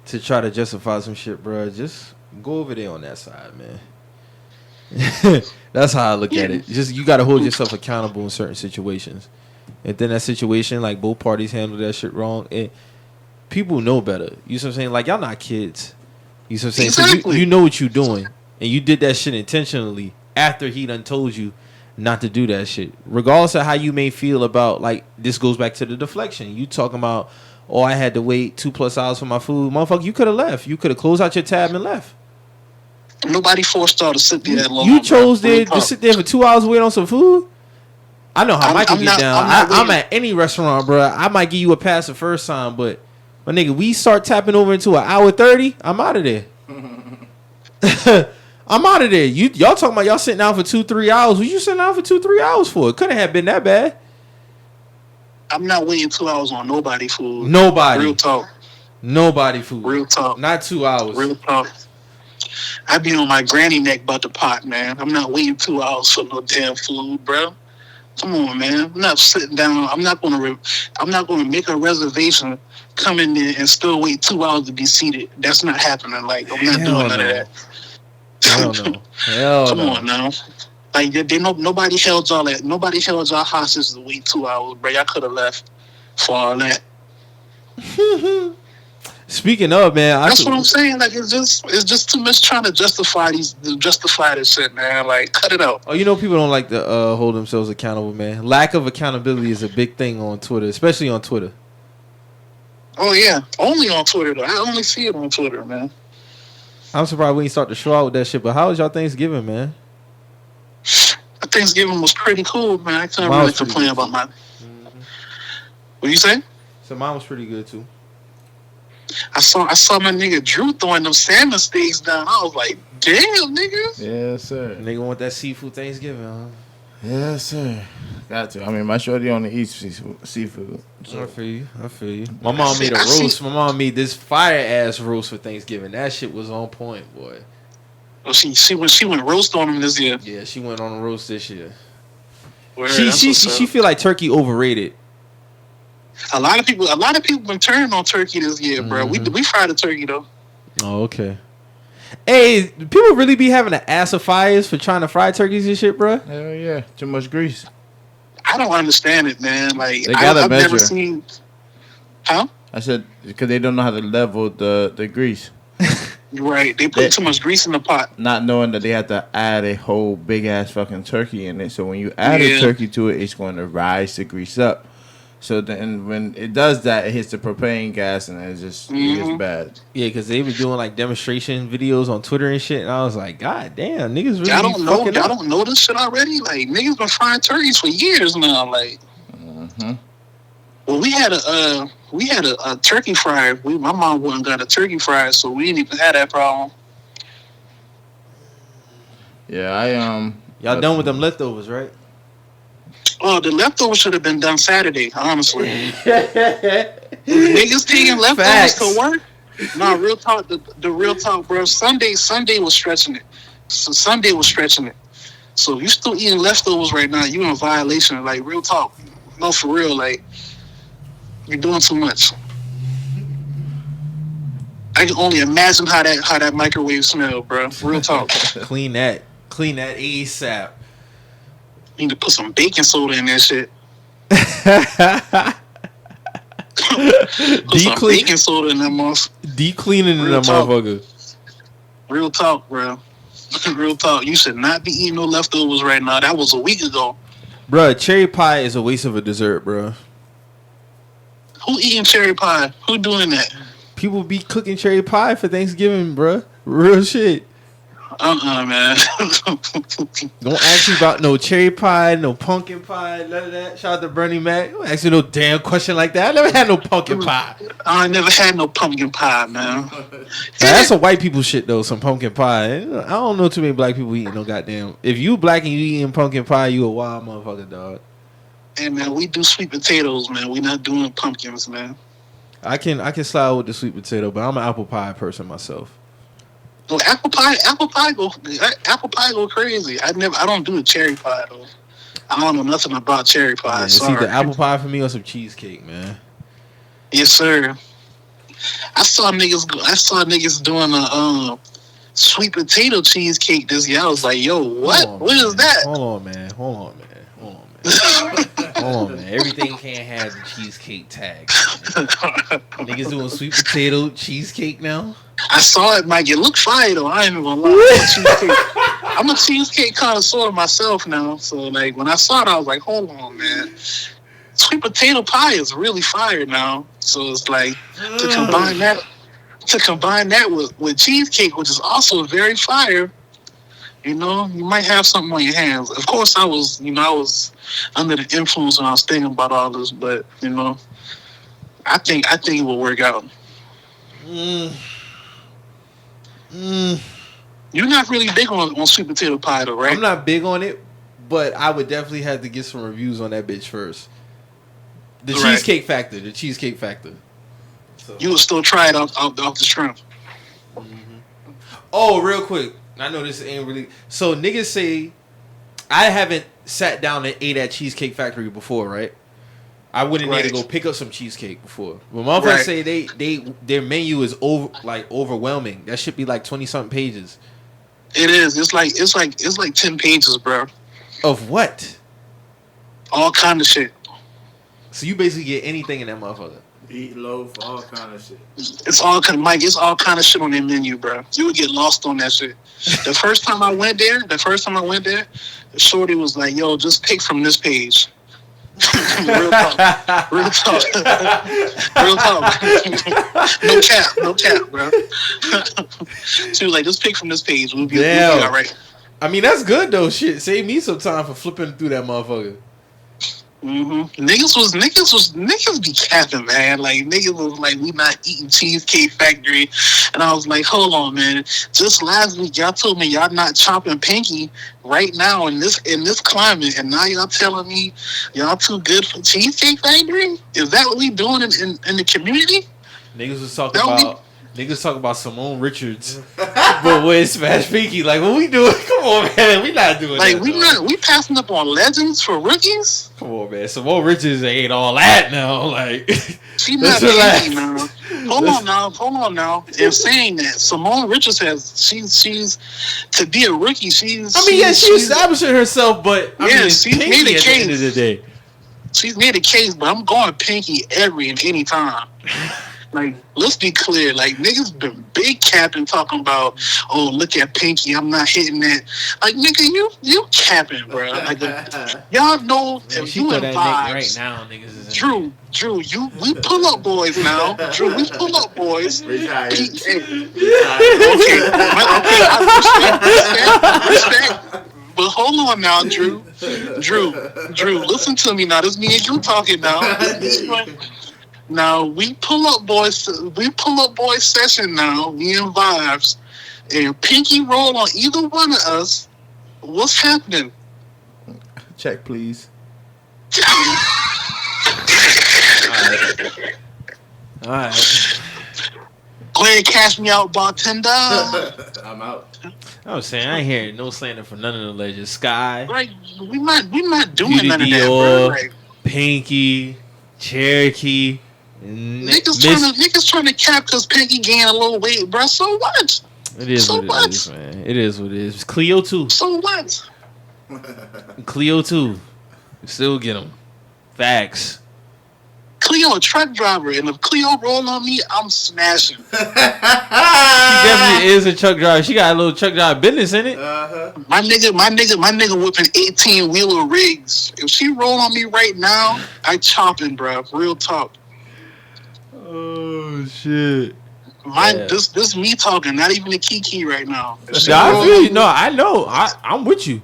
to try to justify some shit, bro, just go over there on that side, man. That's how I look at it. Just, you gotta hold yourself accountable in certain situations. And then that situation, like, both parties handle that shit wrong, and people know better. You know what I'm saying? Like, y'all not kids. You know what I'm saying? Exactly. So you know what you're doing, and you did that shit intentionally after he done told you not to do that shit. Regardless of how you may feel about, like, this goes back to the deflection. You talking about, oh, I had to wait 2+ hours for my food. Motherfucker, you could have left. You could have closed out your tab and left. Nobody forced y'all to sit there that long. You chose to sit there for 2 hours waiting on some food? I know how Michael get down. I'm at any restaurant, bro. I might give you a pass the first time, but my nigga, we start tapping over into an hour 30, I'm out of there. I'm out of there. Y'all talking about y'all sitting down for 2-3 hours. What you sitting down for 2-3 hours for? It couldn't have been that bad. I'm not waiting 2 hours on nobody food. Nobody. Real talk. Nobody food. Real talk. Not 2 hours. Real talk. I be on my granny neck about the pot, man. I'm not waiting 2 hours for no damn food, bro. Come on, man. I'm not sitting down. I'm not gonna make a reservation, come in there and still wait 2 hours to be seated. That's not happening. Like, I'm not doing none of that. Hell no. Hell Come no. on now. Like, nobody held y'all that. Nobody held y'all hostage to wait 2 hours, bro. Y'all could have left for all that. Speaking of, man, that's what I'm saying. Like, it's just too much trying to justify this shit, man. Like, cut it out. Oh, you know, people don't like to hold themselves accountable, man. Lack of accountability is a big thing on Twitter, especially on Twitter. Oh yeah, only on Twitter though. I only see it on Twitter, man. I'm surprised we didn't start to show out with that shit. But how was y'all Thanksgiving, man? Thanksgiving was pretty cool, man. I couldn't really complain about mine. Mm-hmm. What you say? So mine was pretty good too. I saw my nigga Drew throwing them salmon steaks down. I was like, damn, nigga. Yes, sir. Nigga want that seafood Thanksgiving, huh? Yes, sir. Got to. I mean, my shorty only eats seafood. So. I feel you. My mom made a roast. My mom made this fire-ass roast for Thanksgiving. That shit was on point, boy. Well, she went roast on him this year. Yeah, she went on a roast this year. Word, she feel like turkey overrated. A lot of people been turning on turkey this year, bro. We fried a turkey though. Oh, okay. Hey, people really be having an ass of fires for trying to fry turkeys and shit, bro? Hell yeah, too much grease. I don't understand it, man. Like, I've never seen. Huh? I said because they don't know how to level the grease. Right, they put too much grease in the pot. Not knowing that they have to add a whole big ass fucking turkey in it. So when you add a turkey to it, it's going to rise the grease up. So then when it does that, it hits the propane gas and it gets bad. Yeah, because they were doing like demonstration videos on Twitter and shit, and I was like, God damn, niggas really y'all don't know this shit already? Like, niggas been frying turkeys for years now. Like, well, we had a turkey fryer. My mom wouldn't got a turkey fryer, so we didn't even have that problem. Yeah, y'all done with them leftovers, right? Oh, the leftovers should have been done Saturday, honestly. Niggas taking leftovers to work? Nah, real talk, the real talk, bro. Sunday was stretching it. So Sunday was stretching it. So if you still eating leftovers right now, you in violation. Like, real talk. No, for real, like, you're doing too much. I can only imagine how that microwave smell, bro. Real talk. Clean that ASAP. Need to put some baking soda in that shit. Put some baking soda in that motherfucker. Deep cleaning in that motherfucker. Real talk, bro. Real talk. You should not be eating no leftovers right now. That was a week ago. Bro, cherry pie is a waste of a dessert, bro. Who eating cherry pie? Who doing that? People be cooking cherry pie for Thanksgiving, bro. Real shit. Man. Don't ask me about no cherry pie, no pumpkin pie, none of that. Shout out to Bernie Mac. Don't ask me no damn question like that. I never had no pumpkin pie. I never had no pumpkin pie, man. That's a white people shit, though, some pumpkin pie. I don't know too many black people eating no goddamn. If you black and you eating pumpkin pie, you a wild motherfucker, dog. Hey, man, we do sweet potatoes, man. We not doing pumpkins, man. I can slide with the sweet potato, but I'm an apple pie person myself. Well, apple pie go crazy. I don't do the cherry pie though. I don't know nothing about cherry pie. It's either apple pie for me or some cheesecake, man. Yes, sir. I saw niggas doing a sweet potato cheesecake this year. I was like, yo, what? What is that? Hold on, man. Hold on, man. Everything can't have the cheesecake tag. Niggas doing sweet potato cheesecake now? I saw it, Mike. It looked fire, though. I ain't even gonna lie. I'm a cheesecake connoisseur myself now. So, like, when I saw it, I was like, hold on, man. Sweet potato pie is really fire now. So, it's like, to combine that with cheesecake, which is also very fire, you know, you might have something on your hands. Of course, I was under the influence when I was thinking about all this, but, you know, I think it will work out. You're not really big on sweet potato pie, though, right? I'm not big on it, but I would definitely have to get some reviews on that bitch first. The Cheesecake Factor. So. You would still try it off the shrimp. Mm-hmm. Oh, real quick. I know this ain't really... So, niggas say... I haven't sat down and ate at Cheesecake Factory before, right? I wouldn't need to go pick up some cheesecake before. But motherfuckers say their menu is overwhelming. That should be like 20-something pages. It is. It's like 10 pages, bro. Of what? All kind of shit. So you basically get anything in that motherfucker. Eat loaf, all kind of shit. It's all kind of shit on their menu, bro. You would get lost on that shit. The first time I went there, the shorty was like, "Yo, just pick from this page." Real talk. No cap, bro. She was like, just pick from this page. We'll be all right. I mean, that's good though. Shit, save me some time for flipping through that motherfucker. Mm-hmm. Niggas be capping, man. Like, niggas was like, we not eating Cheesecake Factory. And I was like, hold on, man. Just last week, y'all told me y'all not chopping Pinky right now in this climate. And now y'all telling me y'all too good for Cheesecake Factory? Is that what we doing in the community? Niggas was talking about Simone Richards, but with Smash Pinky. Like, what we doing? Come on, man. We not doing like that. We passing up on legends for rookies. Come on, man. Simone Richards ain't all that now. Like, she not Pinky now. Hold on now. In saying that, Simone Richards she's to be a rookie. She's establishing herself, but she's made a case. At the end of the day, she's made a case, but I'm going Pinky every and any time. Like, let's be clear. Like, niggas been big capping talking about, oh, look at Pinky, I'm not hitting that. Like, nigga, you capping, bro. Like, y'all know if you in vibes. Right now, niggas is Drew, we pull up boys now. Drew, we pull up boys. Okay, respect. But hold on now, Drew, listen to me now. This me and you talking now. Now we pull up boys session now, me and Vibes, and Pinky roll on either one of us. What's happening? Check, please. All right. Go ahead and cash me out, bartender. I'm out. I was saying, I ain't hearing no slander from none of the legends. Sky. Like, we not doing none of that, bro. Like, Pinky, Cherokee. Niggas trying to cap because Pinky gained a little weight, bro. So what? It is what it is, man. It is what it is. Cleo too. So what? Cleo too. Still get them. Facts. Cleo a truck driver, and if Cleo roll on me, I'm smashing. She definitely is a truck driver. She got a little truck driver business in it. My nigga whipping 18-wheeler rigs. If she roll on me right now, I chopping, bro. Real talk. Oh shit. This me talking, not even a Kiki right now. I feel you. No, I know. I'm with you.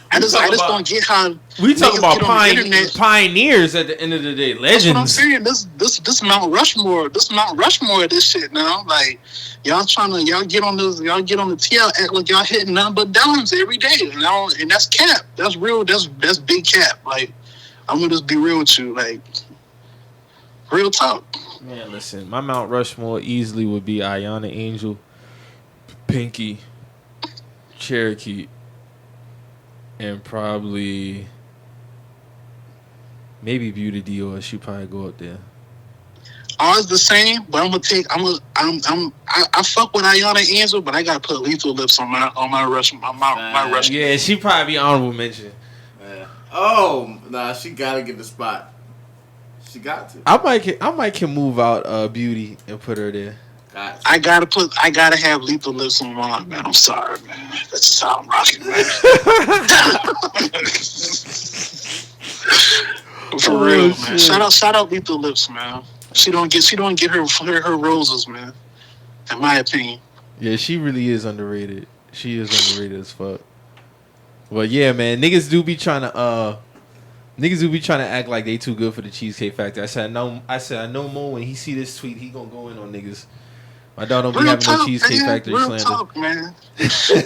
I just don't get how we talk about pioneers at the end of the day, legends. That's what I'm saying. This Mount Rushmore, this shit now. Like y'all get on the TL, act like y'all hitting nothing but dimes every day, and that's cap. That's real. That's big cap. Like I'm gonna just be real with you, like real talk. Man, listen, my Mount Rushmore easily would be Ayana Angel, Pinky, Cherokee. And probably maybe Beauty Dior. She probably go up there. Ours the same, but I fuck with Ayana Angel, but I gotta put Lethal Lips on my rush. Yeah, she probably be honorable mention. Yeah. Oh, nah, she gotta get the spot. She got to. I might can move out Beauty and put her there. I gotta have Lethal Lips on mine, man. I'm sorry, man. That's just how I'm rocking, man. For real, man. Shout out Lethal Lips, man. She don't get her roses, man. In my opinion. Yeah, she really is underrated. She is underrated as fuck. But yeah, man, niggas do be trying to act like they too good for the Cheesecake Factory. I know Mo when he see this tweet, he gonna go in on niggas. My dog don't be having no Cheesecake Factory slander.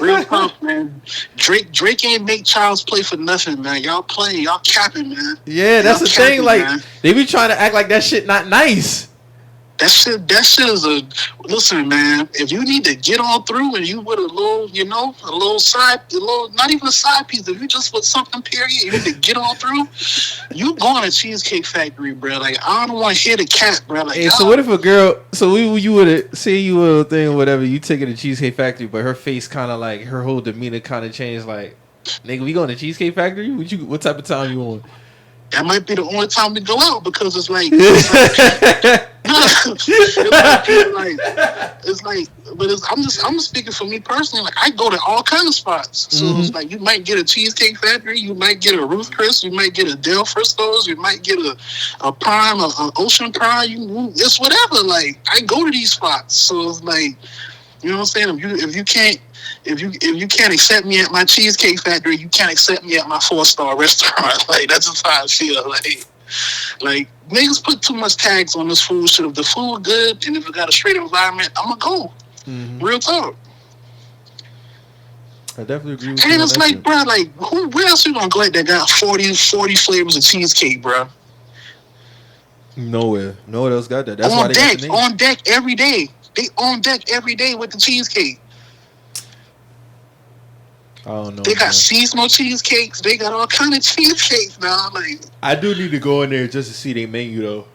Real talk, man. Drake ain't make Child's Play for nothing, man. Y'all playing, y'all capping, man. Yeah, that's the thing. Like, they be trying to act like that shit not nice. That shit is listen, man. If you need to get on through and you with a little, not even a side piece. If you just with something, period, you need to get on through. You going to Cheesecake Factory, bro? Like I don't want to hear the cat, bro. Like, hey, so what if a girl? So you would say you would a thing or whatever? You take her to Cheesecake Factory, but her face kind of like her whole demeanor kind of changed. Like, nigga, we going to Cheesecake Factory? What type of time you on? That might be the only time we go out because it's like I'm just speaking for me personally. Like I go to all kind of spots, so it's like you might get a Cheesecake Factory, you might get a Ruth Chris, you might get a Del Frisco's, you might get a Prime, a Ocean Prime. It's whatever. Like I go to these spots, so it's like you know what I'm saying. If you can't accept me at my Cheesecake Factory, you can't accept me at my 4-star restaurant. Like that's just how I feel. Like niggas put too much tags on this food shit. If the food good and if it got a straight environment, I'ma go. Real talk. I definitely agree with you. And it's like, bro, like where else you gonna go at that got 40 flavors of cheesecake, bro? Nowhere else got that. That's on why they deck, got the name. on deck every day. They on deck every day with the cheesecake. I don't know. They got seasonal cheesecakes. They got all kind of cheesecakes now. Like I do need to go in there just to see their menu though.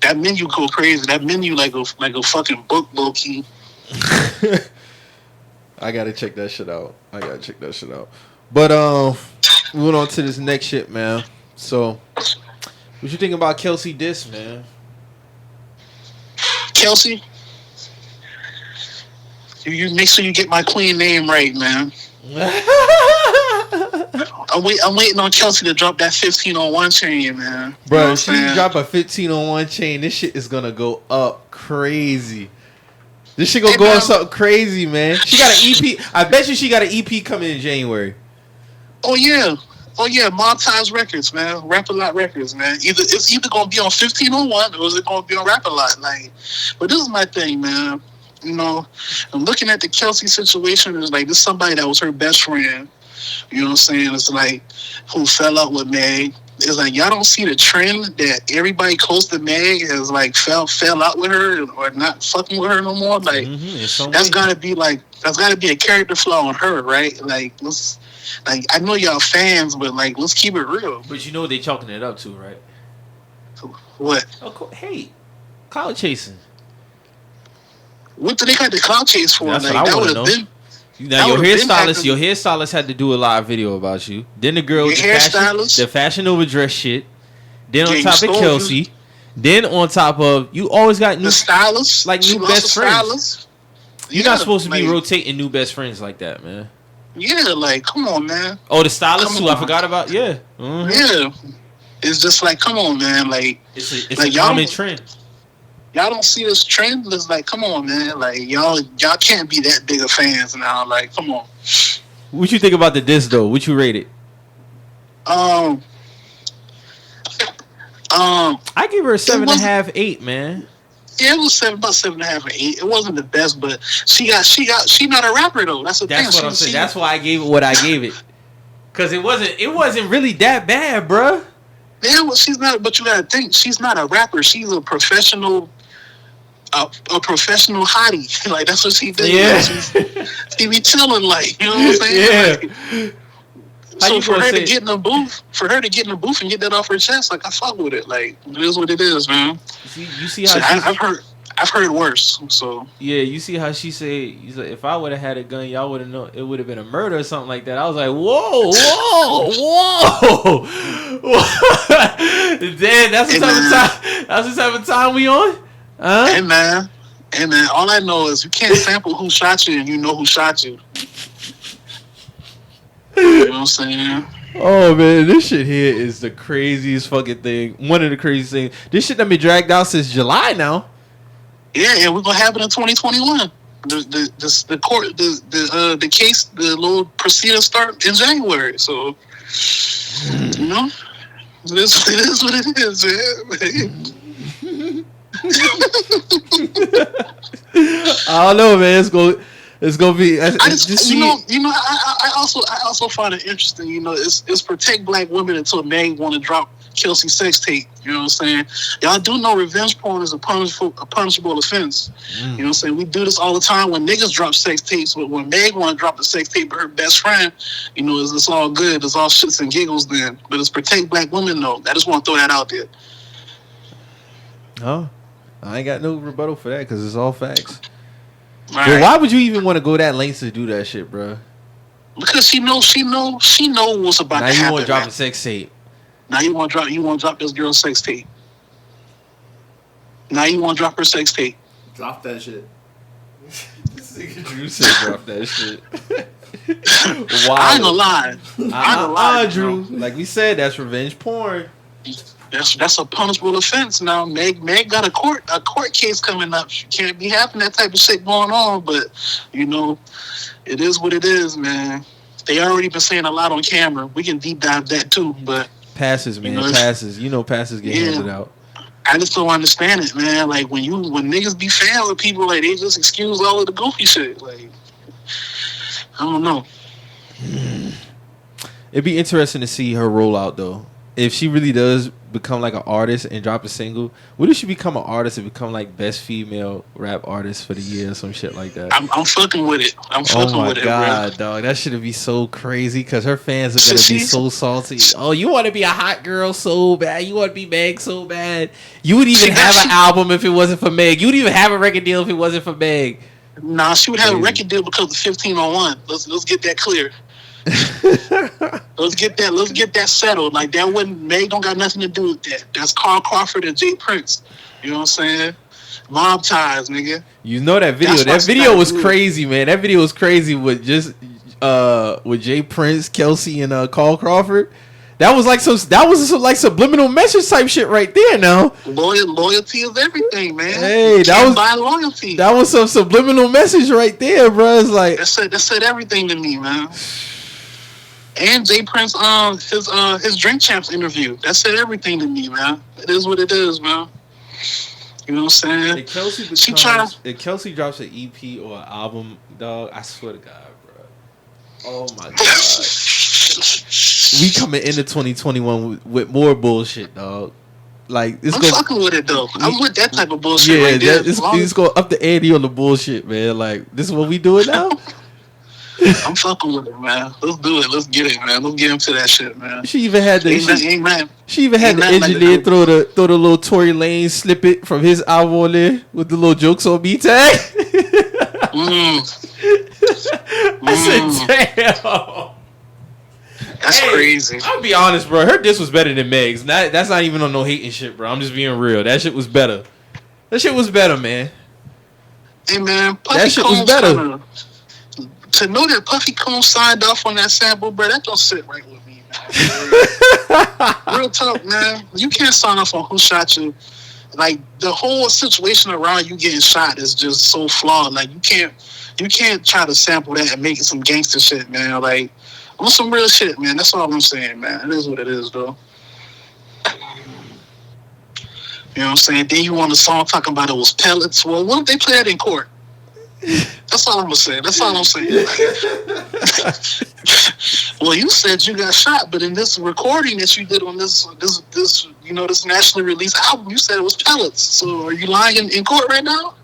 That menu go crazy. That menu like a fucking book, low key. I gotta check that shit out. But moving on to this next shit, man. So, what you think about Kelsey diss, man? Kelsey, you make sure you get my queen name right, man. I'm waiting on Kelsey to drop that 15-on-1 chain, man. Bro, you know she drop a 15-on-1 chain, this shit is gonna go up crazy. This shit gonna go up something crazy, man. She got an EP. I bet you she got an EP coming in January. Oh yeah, Montage Records, man. Rap-A-Lot Records, man. It's either gonna be on 15-on-1 or is it gonna be on Rap-A-Lot? Like, but this is my thing, man. You know, I'm looking at the Kelsey situation. It's like this is somebody that was her best friend. You know what I'm saying? It's like who fell out with Meg. It's like y'all don't see the trend that everybody close to Meg has like fell out with her or not fucking with her no more. Like that's gotta be a character flaw on her, right? Like I know y'all fans, but like let's keep it real. But you know they chalking it up too, right? What? Oh, hey, cloud chasing. What do they got the cloud chase for? That's like what I that want would to have know. been Now your hairstylist had to do a live video about you. Then the girl with the Fashion Nova dress shit. Then on top of Kelsey. Then on top of you always got new stylists, like new best friends. You're not supposed to be rotating new best friends like that, man. Yeah, like come on, man. Oh, the stylist who I forgot about. Yeah, yeah. It's just like come on, man. Like it's like a common trend. Y'all don't see this trend. It's like come on, man. Like y'all can't be that big of fans now. Like come on. What you think about the diss though? What you rate it? I give her a 7.5, 8, man. Yeah, it was about 7.5 or 8. It wasn't the best, but she not a rapper though. That's the thing. That's what I'm saying. That's why I gave it what I gave it. Cause it wasn't really that bad, bruh. Yeah, well, she's not. But you gotta think, she's not a rapper. She's a professional, a professional hottie. Like that's what she does. Yeah, she be chilling, like you know what I'm saying. Yeah. Like, so for her to get in the booth, and get that off her chest, like I fuck with it. Like it is what it is, man. You see how I've heard worse. So yeah, you see how she said, if I would have had a gun, y'all would have known it would have been a murder or something like that. I was like, whoa. Damn, that's the type of time. That's the type of time we on. Huh? Hey man. All I know is you can't sample who shot you, and you know who shot you. You know what I'm saying? Oh man, this shit here is the craziest fucking thing. One of the craziest things. This shit done been dragged out since July now. Yeah, and we're gonna have it in 2021. The court, the case, the little proceedings start in January. So, you know, it is what it is, man. I don't know, man. It's gonna be. I also find it interesting. You know, it's protect black women until they want to drop Kelsey sex tape. You know what I'm saying? Y'all do know revenge porn is a punishable offense. You know what I'm saying? We do this all the time when niggas drop sex tapes, but when Meg want to drop the sex tape with her best friend, you know, it's all good. It's all shits and giggles then. But it's protect black women though. I just want to throw that out there. Oh, I ain't got no rebuttal for that because it's all facts. Right. But why would you even want to go that length to do that shit, bro? Because she know what's about now to happen. Now you want to drop a sex tape. Now you want to drop this girl's sex tape. Now you want to drop her sex tape. Drop that shit. This nigga Drew said drop that shit. Wow. I ain't gonna lie. Drew. Like we said, that's revenge porn. That's a punishable offense. Now Meg got a court case coming up. She can't be having that type of shit going on, but you know, it is what it is, man. They already been saying a lot on camera. We can deep dive that too, but passes, man, passes. You know, passes get handed out. I just don't understand it, man. Like when niggas be fans of people, like they just excuse all of the goofy shit. Like I don't know. It'd be interesting to see her roll out though. If she really does become like an artist and drop a single, what if she become an artist and become like best female rap artist for the year or some shit like that? I'm fucking with it. I'm fucking with it, bro. Oh my god, dog, that should be so crazy because her fans are gonna be so salty. Oh, you want to be a hot girl so bad? You want to be Meg so bad? You would even have an album if it wasn't for Meg. You would even have a record deal if it wasn't for Meg. Nah, she would have a record deal because of 1501. Let's get that clear. Let's get that settled. Like that wouldn't Meg don't got nothing to do with that. That's Carl Crawford and Jay Prince. You know what I'm saying? Mob ties, nigga. You know that video. That video was crazy, man. That video was crazy with just with Jay Prince, Kelsey, and Carl Crawford. That was like like subliminal message type shit right there. Now loyalty is everything, man. Hey, loyalty. That was some subliminal message right there, bro. It's like that said everything to me, man. And Jay Prince, his Drink Champs interview. That said everything to me, man. It is what it is, man. You know what I'm saying? If Kelsey drops an EP or an album, dog, I swear to God, bro. Oh my God. We coming into 2021 with more bullshit, dog. Like I'm fucking with it though. I'm with that type of bullshit. Yeah, right there. It's going up the ante on the bullshit, man. Like this is what we doing now. I'm fucking with it, man. Let's do it. Let's get it, man. Let's get into that shit, man. She even had the engineer like throw the little Tory Lanez slip it from his album on there with the little jokes on me tag. I said, damn. That's crazy. I'll be honest, bro. Her diss was better than Meg's. That's not even on no hating shit, bro. I'm just being real. That shit was better. That shit was better, man. Hey, man. Puffy That shit was Combs better. To know that Puffy Combs signed off on that sample, bro, that don't sit right with me, man. Real talk, man. You can't sign off on who shot you. Like, the whole situation around you getting shot is just so flawed. Like, you can't try to sample that and make it some gangster shit, man. Like, on some real shit, man. That's all I'm saying, man. It is what it is, though. You know what I'm saying? Then you want a song talking about it was pellets. Well, what if they play that in court? That's all I'm gonna say. That's all I'm saying. Well, you said you got shot, but in this recording that you did on this nationally released album, you said it was pellets. So are you lying in court right now?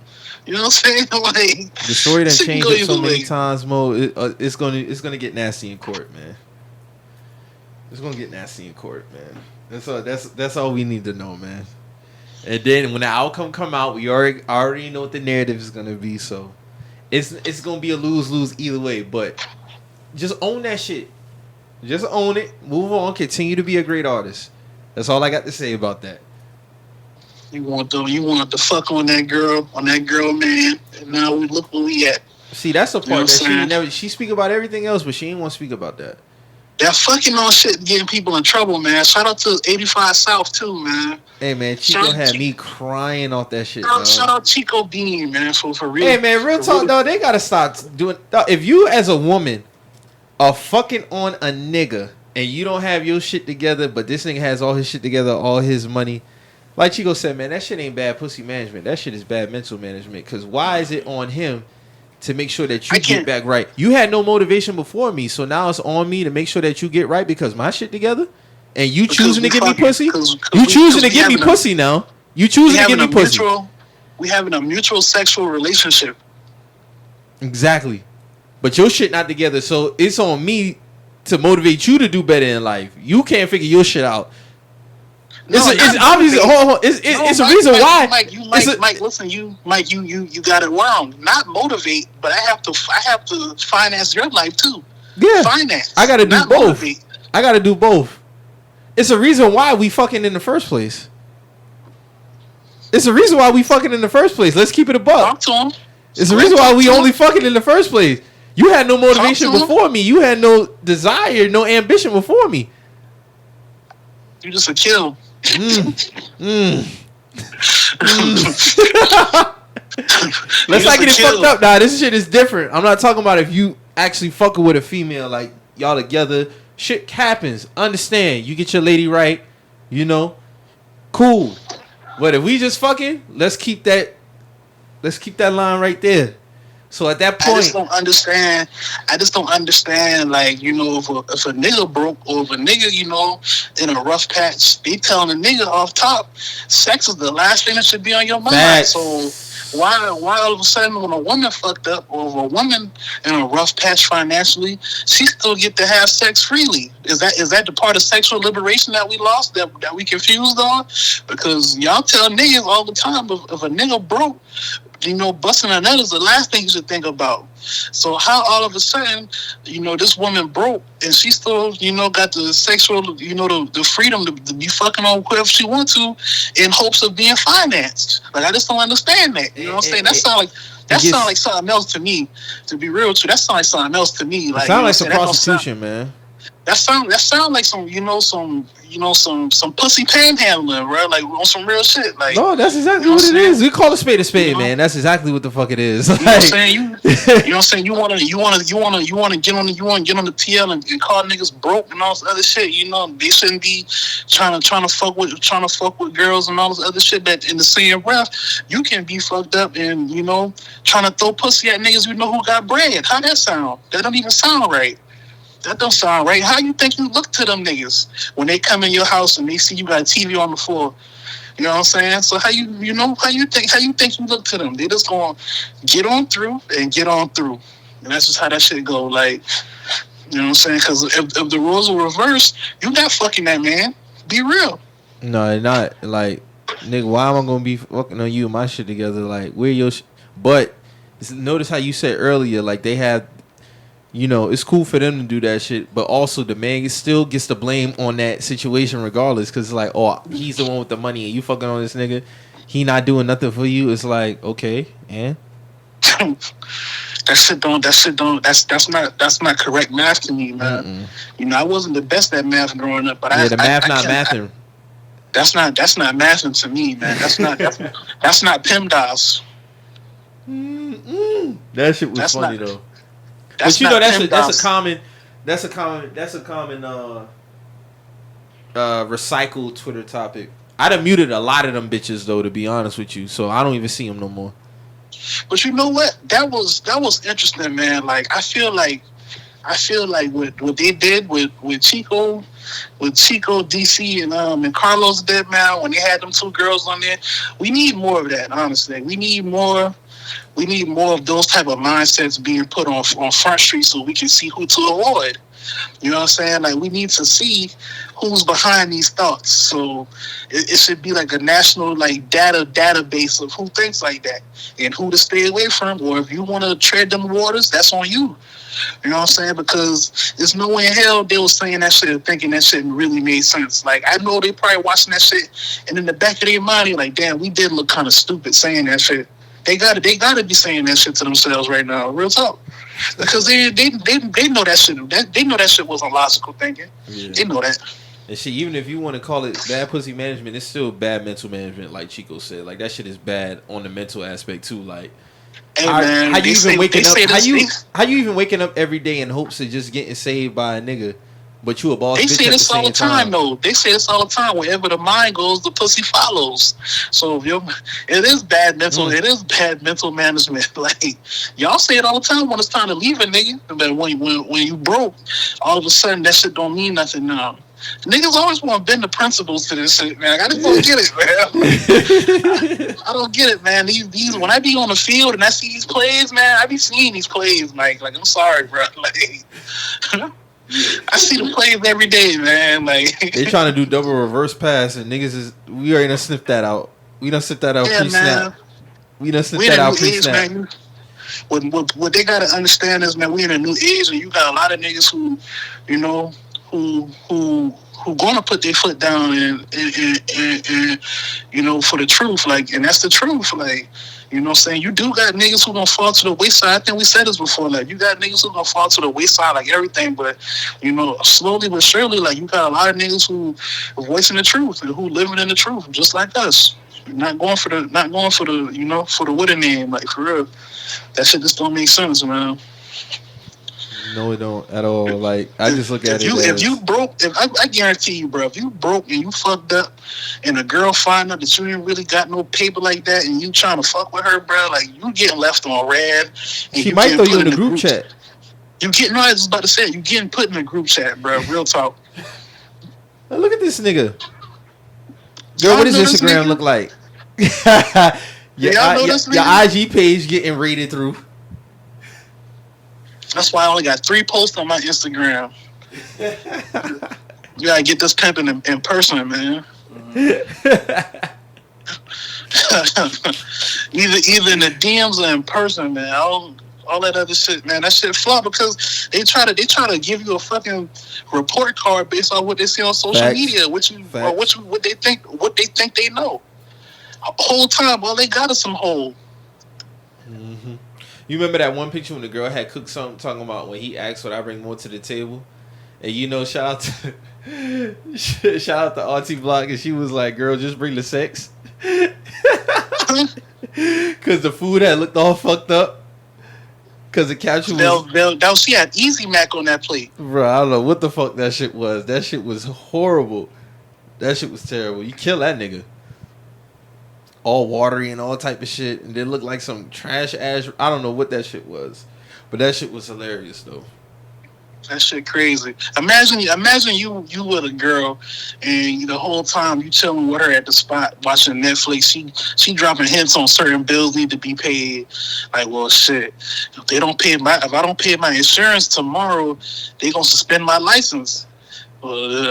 You know what I'm saying? Like, the story that changed it so many times, Mo. It's gonna get nasty in court, man. It's gonna get nasty in court, man. That's all we need to know, man. And then when the outcome come out, we already know what the narrative is gonna be. So it's gonna be a lose-lose either way. But just own that shit. Just own it. Move on. Continue to be a great artist. That's all I got to say about that. You want to fuck on that girl, man. And now we look where we at. See, that's the part that she speak about everything else, but she ain't want to speak about that. That fucking on shit getting people in trouble, man. Shout out to 85 South too, man. Hey man, Chico had me crying off that shit. Shout out Chico Bean, man, for real. Hey man, real talk, though, they gotta stop doing. If you as a woman are fucking on a nigga and you don't have your shit together, but this nigga has all his shit together, all his money. Like Chico said, man, that shit ain't bad pussy management. That shit is bad mental management. Because why is it on him to make sure that you get back right? You had no motivation before me, so now it's on me to make sure that you get right because my shit together. And you choosing to give me pussy? You choosing to give me pussy now? You choosing to give me pussy? We having a mutual sexual relationship. Exactly. But your shit not together, so it's on me to motivate you to do better in life. You can't figure your shit out. It's obviously it's a reason why. Mike, listen, you got it wrong. Not motivate, but I have to finance your life too. Yeah, finance. I got to do both. Motivate. I got to do both. It's a reason why we fucking in the first place. It's a reason why we fucking in the first place. Let's keep it a buck. Talk to him. It's the reason why we only fucking in the first place. You had no motivation before me. You had no desire, no ambition before me. You just a kill. Let's not get it fucked up. Nah, this shit is different. I'm not talking about if you actually fucking with a female, like y'all together. Shit happens. Understand. You get your lady right. You know, cool. But if we just fucking, let's keep that line right there. So at that point, I just don't understand. Like, you know, if a nigga broke or if a nigga, you know, in a rough patch, they telling a nigga off top, sex is the last thing that should be on your mind. Facts. So why all of a sudden when a woman fucked up or if a woman in a rough patch financially, she still get to have sex freely? Is that the part of sexual liberation that we lost, that we confused on? Because y'all tell niggas all the time, if a nigga broke, you know, busting a nut is the last thing you should think about. So how all of a sudden, you know, this woman broke and she still, you know, got the sexual, you know, the freedom to be fucking on whoever she wants to in hopes of being financed. Like, I just don't understand that. You know what I'm saying? That sounds like something else to me. To be real with you, that sounds like something else to me. Like, it sounds like some prostitution, man. That sound like some pussy panhandling, right? Like on some real shit. Like, no, that's exactly what it is. We call a spade, man. That's exactly what the fuck it is. You know what I'm saying? You know what I'm saying? You wanna get on the TL and call niggas broke and all this other shit. You know, they shouldn't be trying to fuck with girls and all this other shit. That in the same breath, you can be fucked up and, you know, trying to throw pussy at niggas you know who got bread. How that sound? That don't even sound right. That don't sound right. How you think you look to them niggas when they come in your house and they see you got a TV on the floor? You know what I'm saying? So how you think you look to them? They just gonna get on through, and that's just how that shit go. Like, you know what I'm saying? Because if the roles were reversed, you not fucking that man. Be real. No, not like, nigga. Why am I gonna be fucking on you and my shit together? Like, where your but notice how you said earlier, like they have you know, it's cool for them to do that shit, but also the man still gets the blame on that situation regardless, because it's like, oh, he's the one with the money and you fucking on this nigga. He not doing nothing for you. It's like, okay, and that's not correct math to me, man. Mm-mm. You know, I wasn't the best at math growing up, but the math not mathing. That's not mathing to me, man. That's not PEMDAS. That shit was funny though. But you know, that's a common recycled Twitter topic. I done muted a lot of them bitches though, to be honest with you, so I don't even see them no more. But you know what? That was interesting, man. Like I feel like what they did with Chico, DC and Carlos did, man, when they had them two girls on there. We need more of that, honestly. We need more of those type of mindsets being put on Front Street so we can see who to avoid. You know what I'm saying? Like, we need to see who's behind these thoughts. So it should be like a national database of who thinks like that and who to stay away from. Or if you want to tread them waters, that's on you. You know what I'm saying? Because there's no way in hell they was saying that shit and thinking that shit really made sense. Like, I know they probably watching that shit, and in the back of their mind, they're like, damn, we did look kind of stupid saying that shit. They gotta be saying that shit to themselves right now. Real talk. Because they know that shit. They know that shit wasn't logical thinking. Yeah. They know that. And shit, even if you want to call it bad pussy management, it's still bad mental management, like Chico said. Like, that shit is bad on the mental aspect too. Like, hey, man, how you even waking up every day in hopes of just getting saved by a nigga, but you a boss? They say this all the time, though. They say this all the time. Wherever the mind goes, the pussy follows. So it is bad mental. It is bad mental management. Like, y'all say it all the time when it's time to leave a nigga. But when you broke, all of a sudden that shit don't mean nothing now. Niggas always want to bend the principles to this shit, man. I just don't get it, man. I don't get it, man. These when I be on the field and I see these plays, man, I be seeing these plays, Mike. Like, I'm sorry, bro. Like, I see the plays every day, man. Like, they trying to do double reverse pass, and niggas we already done sniffed that out. We done sniffed that out pre-snap. We done sniffed that out pre-snap. Man. What they gotta understand is, man, we in a new age, and you got a lot of niggas who, you know, who gonna put their foot down and you know, for the truth, like, and that's the truth, like. You know what I'm saying? You do got niggas who gonna fall to the wayside. I think we said this before. Like, you got niggas who gonna fall to the wayside, like everything. But, you know, slowly but surely, like, you got a lot of niggas who are voicing the truth and who living in the truth, just like us. Not going for the, you know, for the winning name. Like, for real, that shit just don't make sense, man. No, it don't at all. Like, I just look at it. If you broke, I guarantee you, bro, if you broke and you fucked up, and a girl find out that you ain't really got no paper like that, and you trying to fuck with her, bro, like, you getting left on red. She might throw you in the group chat. You getting, no, I was about to say, you getting put in the group chat, bro. Real talk. Now look at this nigga. Girl, what does Instagram look like? Your IG page getting rated through. That's why I only got 3 posts on my Instagram. You gotta get this pimping in person, man. either in the DMs or in person, man. All that other shit, man. That shit flop because they try to give you a fucking report card based on what they see on social media, what they think they know. Whole time, all they got is some hole. Mm-hmm. You remember that one picture when the girl had cooked something, talking about when he asked would I bring more to the table? And you know, shout out to Auntie Block, and she was like, girl, just bring the sex. Because the food had looked all fucked up. Because the caption was... She had Easy Mac on that plate. Bro, I don't know what the fuck that shit was. That shit was horrible. That shit was terrible. You kill that nigga. All watery and all type of shit, and they look like some trash ass. I don't know what that shit was, but that shit was hilarious though. That shit crazy. Imagine you with a girl, and the whole time you chilling with her at the spot watching Netflix. She dropping hints on certain bills need to be paid. Like, well, shit. If I don't pay my insurance tomorrow, they gonna suspend my license.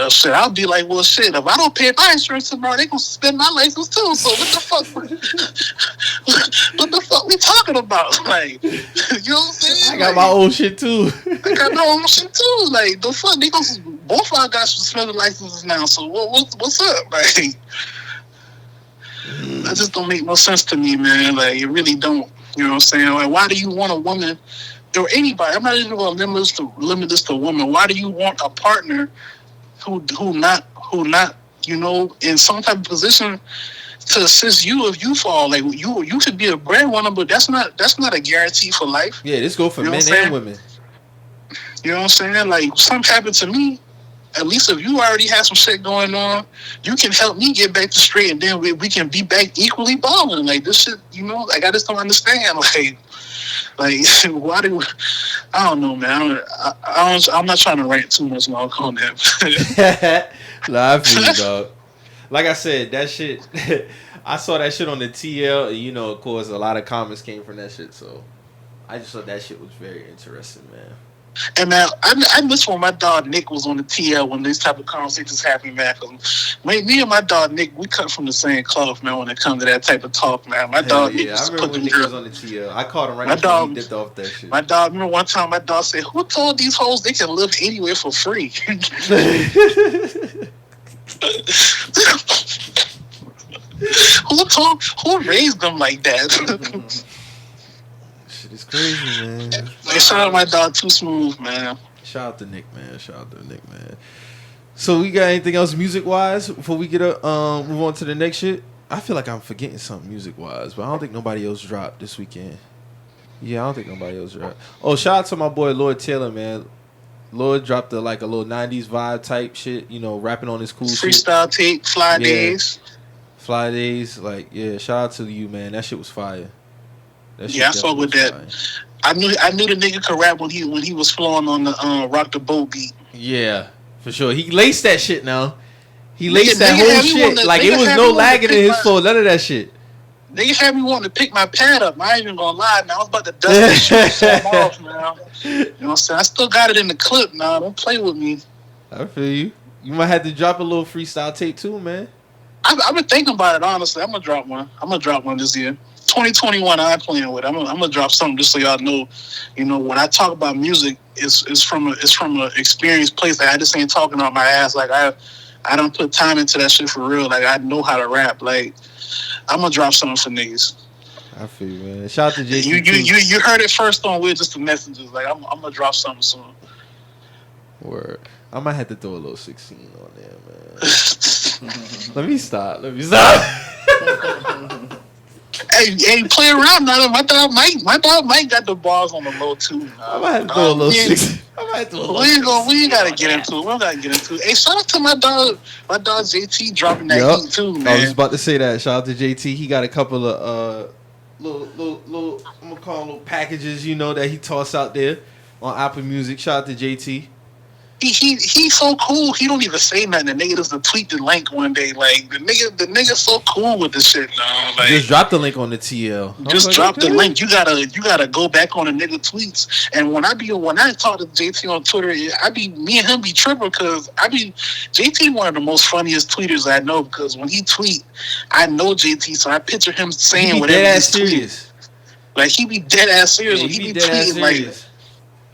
Shit, I'll be like, well, shit, if I don't pay my insurance tomorrow, they gonna suspend my license too. So what the fuck? What the fuck we talking about? Like, you know what I'm saying? I got my own shit too. I got my own shit too. Like, the fuck, they gonna both of our got suspended licenses now. So what's up? Like, that just don't make no sense to me, man. Like, it really don't. You know what I'm saying? Like, why do you want a woman or anybody? I'm not even gonna limit this to women. Why do you want a partner who not you know, in some type of position to assist you if you fall? Like, you could be a breadwinner, but that's not a guarantee for life. Yeah, this go for you know men and women. You know what I'm saying? Like, something happened to me. At least if you already have some shit going on, you can help me get back to straight, and then we can be back equally balling. Like, this shit, you know, like, I just don't understand. Like why do I don't know, man. I'm not trying to rant too much long on that. Nah, I feel you, dog. Like I said, that shit. I saw that shit on the TL, and you know, of course, a lot of comments came from that shit. So I just thought that shit was very interesting, man. And man, I miss when my dog Nick was on the TL when these type of conversations happen, man. Cause me and my dog Nick, we cut from the same cloth, man. When it comes to that type of talk, man. My dog Nick I remember when Nick was on the TL. I caught him right before he dipped off that shit. My dog, remember one time my dog said, "Who told these hoes they can live anywhere for free?" Who raised them like that? It's crazy, man. Like, shout out my dog Too Smooth, man. Shout out to Nick, man. So we got anything else music wise before we get move on to the next shit? I feel like I'm forgetting something music wise, but I don't think nobody else dropped this weekend. Yeah, I don't think nobody else dropped. Oh, shout out to my boy Lloyd Taylor, man. Lloyd dropped a little 90s vibe type shit, you know, rapping on his cool freestyle shit. tape, Fly Days. Fly Days, like, yeah, shout out to you, man. That shit was fire. Yeah, I fuck with that. Fire. I knew the nigga could rap when he was flowing on the Rock the Boat beat. Yeah, for sure. He laced that shit now. He laced that whole shit. Like, it was no lagging in his flow, none of that shit. Nigga had me wanting to pick my pad up. I ain't even gonna lie, man. I was about to dust that shit off, man. You know what I'm saying? I still got it in the clip now. Don't play with me. I feel you. You might have to drop a little freestyle tape too, man. I've been thinking about it, honestly. I'm gonna drop one this year. 2021, I'm playing with. I'm gonna drop something just so y'all know. You know, when I talk about music, it's from an experienced place. Like, I just ain't talking on my ass. Like, I don't put time into that shit for real. Like, I know how to rap. Like, I'm gonna drop something for niggas. I feel you, man. Shout out to JT. You heard it first on We're Just the Messengers. Like, I'm gonna drop something soon. Word. I might have to throw a little 16 on there, man. Let me stop. Hey, play around now. My dog Mike got the balls on the low too. I might have to throw a little 16. We gotta get into it. We don't gotta get into it. Hey, shout out to my dog JT dropping that heat too, man. I was about to say that. Shout out to JT. He got a couple of little I'm gonna call them little packages, you know, that he tossed out there on Apple Music. Shout out to JT. He's so cool. He don't even say nothing. The nigga just tweet the link one day. Like, the nigga's so cool with this shit now. Like, just drop the link on the TL. Just drop the link. You gotta go back on the nigga tweets. And when I talk to JT on Twitter, me and him be tripping because JT one of the most funniest tweeters I know, because when he tweet, I know JT, so I picture him saying whatever he's tweeting. Like, he be dead ass serious when he be tweeting.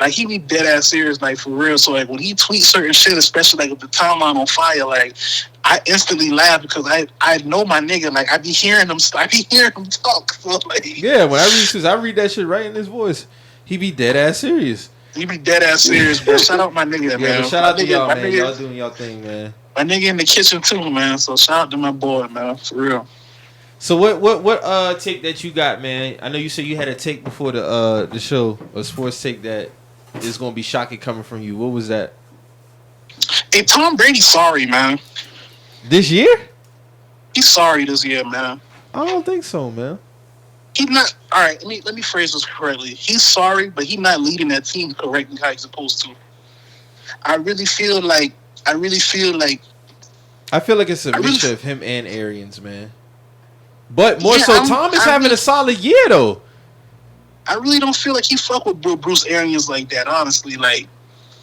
Like, he be dead ass serious, like, for real. So, like, when he tweets certain shit, especially, like, with the timeline on fire, like, I instantly laugh because I know my nigga. Like, I be hearing him talk. So, like, yeah, when I read that shit right in his voice, he be dead ass serious. He be dead ass serious, bro. Shout out my nigga, man. Shout out to y'all, man. Y'all doing y'all thing, man. My nigga in the kitchen, too, man. So, shout out to my boy, man, for real. So what take that you got, man? I know you said you had a take before the show, a sports take that is gonna be shocking coming from you. What was that? Hey, Tom Brady's sorry, man. This year? He's sorry this year, man. I don't think so, man. He's not. All right, let me phrase this correctly. He's sorry, but he's not leading that team correctly how he's supposed to. I feel like it's a mixture of him and Arians, man. But more so, Tom is having a solid year though. I really don't feel like he fuck with Bruce Arians like that, honestly. Like,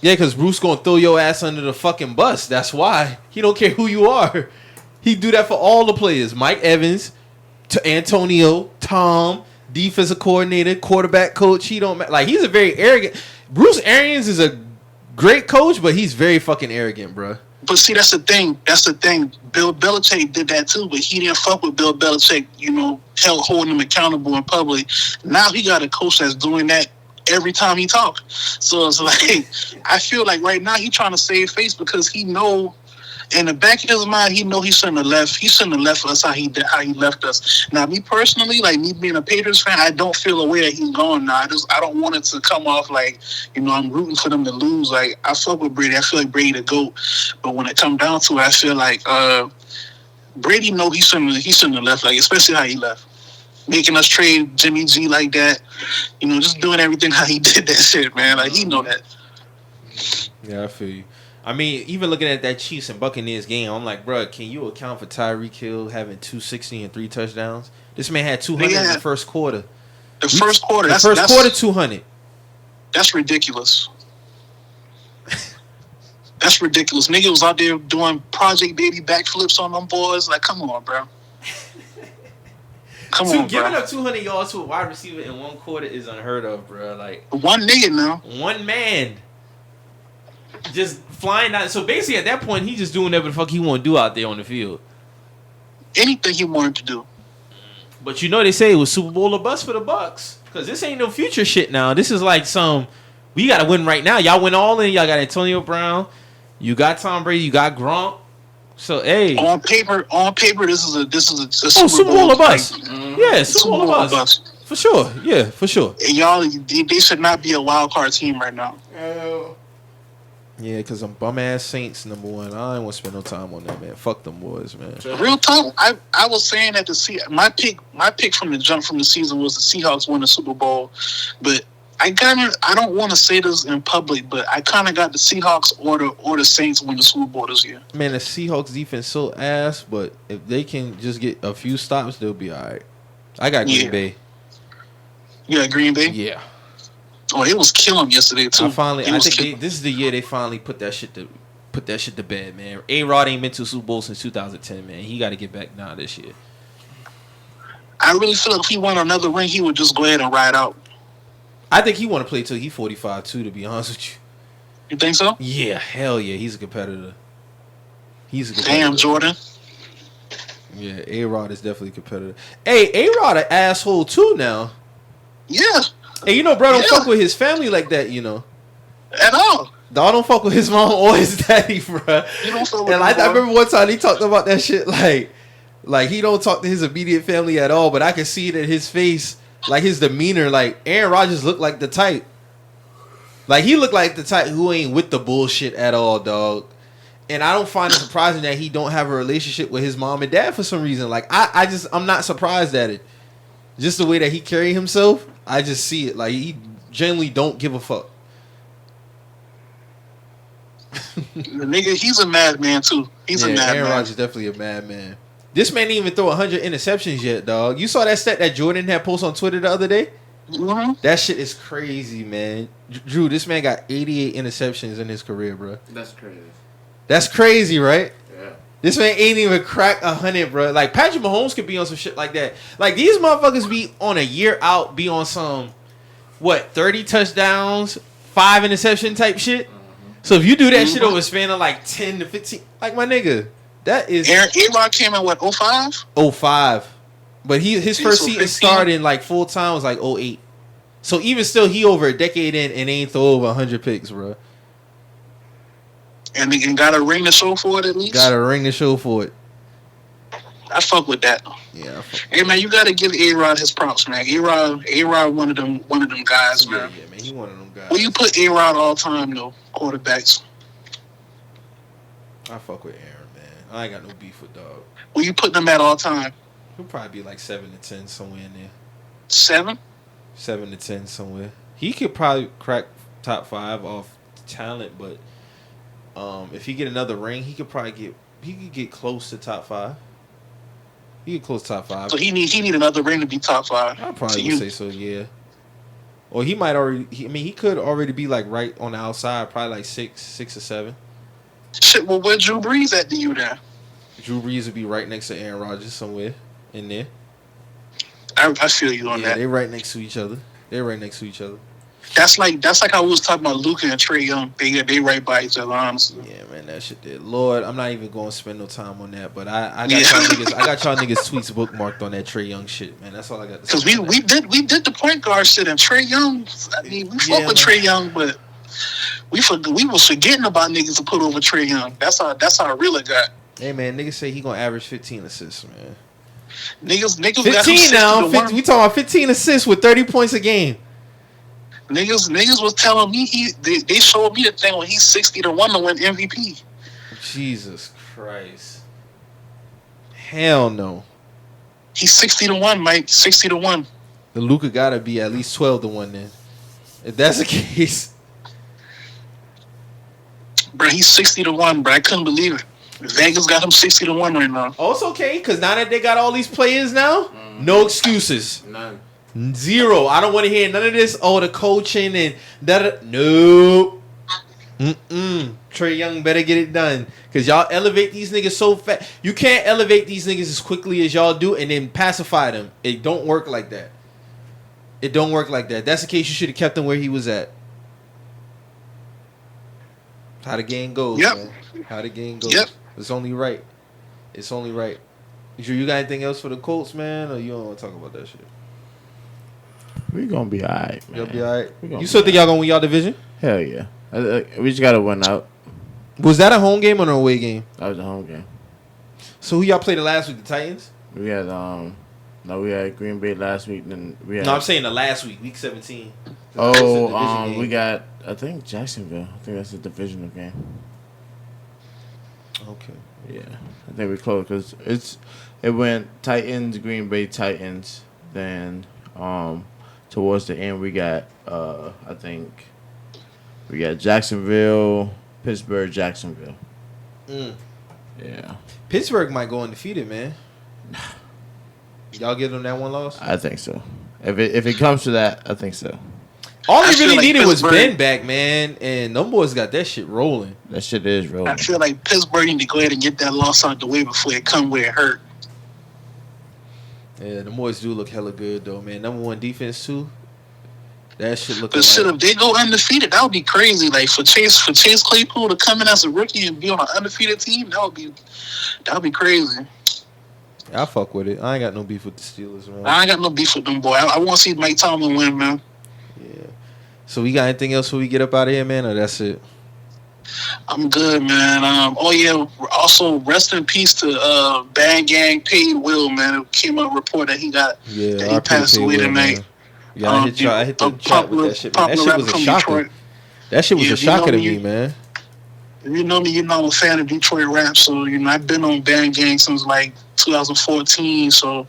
Yeah, because Bruce gonna throw your ass under the fucking bus. That's why. He don't care who you are. He do that for all the players. Mike Evans, to Antonio, Tom, defensive coordinator, quarterback coach. He don't like. He's a very arrogant. Bruce Arians is a great coach, but he's very fucking arrogant, bro. But see, that's the thing. Bill Belichick did that too, but he didn't fuck with Bill Belichick, holding him accountable in public. Now he got a coach that's doing that every time he talk. So it's like, I feel like right now he trying to save face because he know in the back of his mind, he know he shouldn't have left. He shouldn't have left us how he left us. Now, me personally, like me being a Patriots fan, I don't feel a way that he's gone now. I don't want it to come off like, I'm rooting for them to lose. Like, I fuck with Brady. I feel like Brady the GOAT. But when it come down to it, I feel like Brady know he shouldn't have left, like, especially how he left. Making us trade Jimmy G like that. Just doing everything how he did that shit, man. Like, he know that. Yeah, I feel you. I mean, even looking at that Chiefs and Buccaneers game, I'm like, bro, can you account for Tyreek Hill having 260 and 3 touchdowns? This man had 200 in the first quarter. The first quarter, that's 200. That's ridiculous. That's ridiculous. Nigga was out there doing Project Baby backflips on them boys. Like, come on, bro. Come on, giving bro. up 200 yards to a wide receiver in one quarter is unheard of, bro. Like, one nigga now. One man. Just flying out. So basically, at that point, he just doing whatever the fuck he want to do out there on the field. Anything he wanted to do. But they say it was Super Bowl or bust for the Bucks. Because this ain't no future shit now. This is like we got to win right now. Y'all win all in. Y'all got Antonio Brown. You got Tom Brady. You got Gronk. So, hey. On paper, this is a Super Bowl or bust. Yeah, Super Bowl or bust. For sure. Yeah, for sure. And y'all, they should not be a wild card team right now. Yeah, because them bum-ass Saints, number one. I ain't want to spend no time on that, man. Fuck them boys, man. Real talk, I was saying that my pick from the jump from the season was the Seahawks win the Super Bowl. But I don't want to say this in public, but I kind of got the Seahawks or the Saints win the Super Bowl this year. Man, the Seahawks defense so ass, but if they can just get a few stops, they'll be all right. I got Green Bay. You got Green Bay? Yeah. Oh, it was killing yesterday too. I think this is the year they finally put that shit to bed, man. A-Rod ain't been to a Super Bowl since 2010, man. He got to get back now this year. I really feel like if he won another ring, he would just go ahead and ride out. I think he want to play till he's 45 too, to be honest with you. You think so? Yeah, hell yeah. He's a competitor. Damn, Jordan. Yeah, A-Rod is definitely a competitor. Hey, A-Rod an asshole too now. Yeah. Hey, bro don't fuck with his family like that, At all. Dog don't fuck with his mom or his daddy, bro. You don't fuck with and I remember one time he talked about that shit like he don't talk to his immediate family at all, but I can see it in his face, like his demeanor, like Aaron Rodgers looked like the type. Like he looked like the type who ain't with the bullshit at all, dog. And I don't find it surprising that he don't have a relationship with his mom and dad for some reason. Like I'm not surprised at it. Just the way that he carry himself, I just see it. Like he genuinely don't give a fuck. The nigga, he's a madman too. He's a madman. Aaron Rodgers is definitely a madman. This man didn't even throw 100 interceptions yet, dog. You saw that stat that Jordan had posted on Twitter the other day? Mm-hmm. That shit is crazy, man. Drew, this man got 88 interceptions in his career, bro. That's crazy. That's crazy, right? Yeah. This man ain't even cracked 100, bro. Like, Patrick Mahomes could be on some shit like that. Like, these motherfuckers be on a year out, be on some, 30 touchdowns, 5 interception type shit? Mm-hmm. So if you do that shit over a span of like 10 to 15, like my nigga, that is... A-Rod came in, 05? 05. But his first season starting like full time was like 08. So even still, he over a decade in and ain't throw over 100 picks, bro. And got a ring to show for it at least. Got a ring to show for it. I fuck with that. Yeah. Hey man, you gotta give A-Rod his props, man. A-Rod, one of them guys, man. Yeah, man, he one of them guys. Well, you put A-Rod all time though, quarterbacks. I fuck with Aaron, man. I ain't got no beef with dog. Well, you put them at all time. He'll probably be like 7 to 10 somewhere in there. 7? 7 to 10 somewhere. He could probably crack top 5 off talent, but if he get another ring, he could get close to top 5. He get close to top 5. So he need another ring to be top 5. I probably would say so, yeah. Or he might already. He could already be like right on the outside, probably like 6 or 7. Shit, well, where Drew Brees at to you there? Drew Brees would be right next to Aaron Rodgers somewhere in there. I feel you on Yeah, that. they're right next to each other. That's like I was talking about Luka and Trae Young. They right by each other, honestly. Yeah, man, that shit did. Lord, I'm not even going to spend no time on that. But I got Yeah. y'all niggas tweets bookmarked on that Trae Young shit, man. That's all I got to say. Because we did the point guard shit and Trae Young. I mean, we fuck with Trae Young, but we was forgetting about niggas to put over Trae Young. That's our really got. Hey man, niggas say he gonna average 15 assists, man. Niggas 15 got him now. 60-1. We talking about 15 assists with 30 points a game. Niggas was telling me they showed me the thing when he's 60-1 to win MVP. Jesus Christ. Hell no. He's 60-1, Mike. 60-1. The Luka gotta be at least 12-1 then. If that's the case. Bro, he's 60-1, bro. I couldn't believe it. Vegas got him 60-1 right now. Oh, it's okay, because now that they got all these players now, no excuses. None. Zero. I don't want to hear none of this. Oh, the coaching and that. Nope. Trae Young better get it done. Because y'all elevate these niggas so fast. You can't elevate these niggas as quickly as y'all do and then pacify them. It don't work like that. That's the case. You should have kept him where he was at. How the game goes, man. How the game goes. Yep. It's only right. You got anything else for the Colts, man? Or you don't want to talk about that shit? We gonna be alright, man. Y'all be alright. You still think y'all gonna win y'all division? Hell yeah. We just gotta win out. Was that a home game or an away game? That was a home game. So who y'all played the last week? The Titans? We had we had Green Bay last week. Then we had. No, I'm saying the last week, week 17. We got I think Jacksonville. I think that's a divisional game. Okay. Yeah, I think we closed because it went Titans, Green Bay, Titans. Then towards the end we got I think we got Jacksonville, Pittsburgh, Jacksonville. Yeah. Pittsburgh might go undefeated, man. Y'all give them that one loss? I think so. If it comes to that, I think so. All they really needed was Pittsburgh- Ben back, man, and them boys got that shit rolling. That shit is rolling. I feel like Pittsburgh need to go ahead and get that loss out the way before it come where it hurt. Yeah, the boys do look hella good though, man. Number 1 defense too. That shit looking But shit, like if they go undefeated, that would be crazy. Like for Chase Claypool to come in as a rookie and be on an undefeated team, that would be crazy. I fuck with it. I ain't got no beef with the Steelers, man. I ain't got no beef with them, boy. I want to see Mike Tomlin win, man. Yeah. So we got anything else before we get up out of here, man, or that's it? I'm good, man. Also rest in peace to Bang Gang Paid Will, man. It came out a report that he passed away tonight. Yeah, I hit the chat with that shit, man. That shit was a shocker. That shit was a shocker to me, man. If you know me, you know I'm a fan of Detroit rap. So, I've been on Bang Gang since like 2014. So,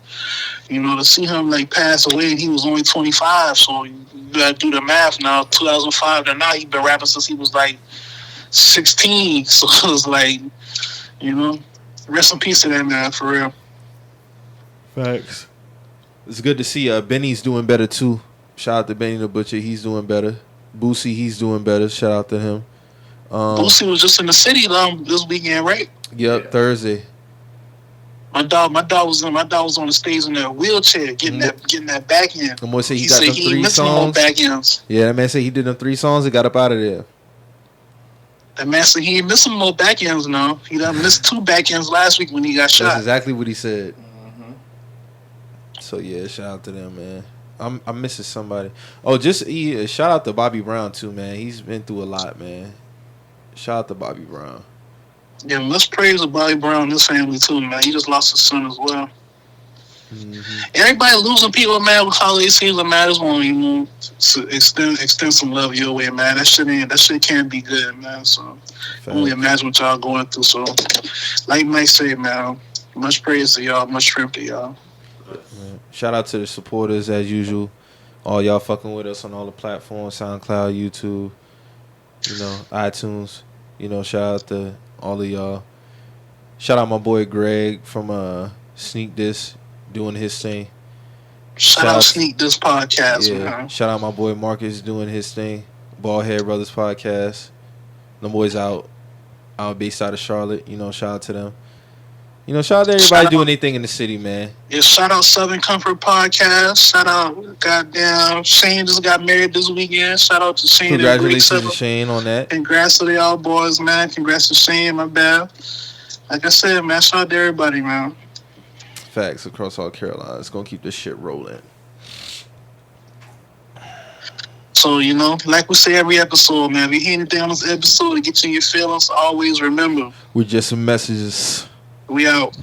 to see him like pass away and he was only 25. So you gotta do the math now. 2005 to now, he's been rapping since he was like 16. So it's like, rest in peace to that man, for real. Facts. It's good to see Benny's doing better too. Shout out to Benny the Butcher. He's doing better. Boosie, he's doing better. Shout out to him. Boosie was just in the city this weekend, right? Yep, yeah. Thursday. My dog was on the stage in a wheelchair getting that back end. I'm gonna say he got them 3 songs. No back ends. Yeah, that man said he did them 3 songs and got up out of there. That man said he ain't missing no back ends now. He done missed 2 back ends last week when he got shot. That's exactly what he said. So yeah, shout out to them, man. I'm missing somebody. Oh, shout out to Bobby Brown too, man. He's been through a lot, man. Shout out to Bobby Brown. Yeah, let's praise Bobby Brown and his family too, man. He just lost his son as well. Mm-hmm. Everybody losing people, man, with holiday season, man. I just want to extend some love your way, man. That shit can't be good, man. So only imagine what y'all going through. So like Mike said, man, much praise to y'all, much strength to y'all. Shout out to the supporters as usual. All y'all fucking with us on all the platforms, SoundCloud, YouTube, iTunes. Shout out to all of y'all. Shout out my boy Greg from Sneak This doing his thing. Shout out Sneak This Podcast, man. Shout out my boy Marcus doing his thing. Baldhead Brothers Podcast. The boys out based out of Charlotte. You know, shout out to them. You know, shout out to everybody doing anything in the city, man. Yeah, shout out Southern Comfort Podcast. Shout out, goddamn, Shane just got married this weekend. Shout out to Shane. Congratulations to Shane on that. Congrats to y'all boys, man. Congrats to Shane, my bad. Like I said, man, shout out to everybody, man. Facts across all Carolina. It's gonna keep this shit rolling. So, you know, like we say every episode, man, if you hear anything on this episode to get you in your feelings, always remember. We're just some messages. We out.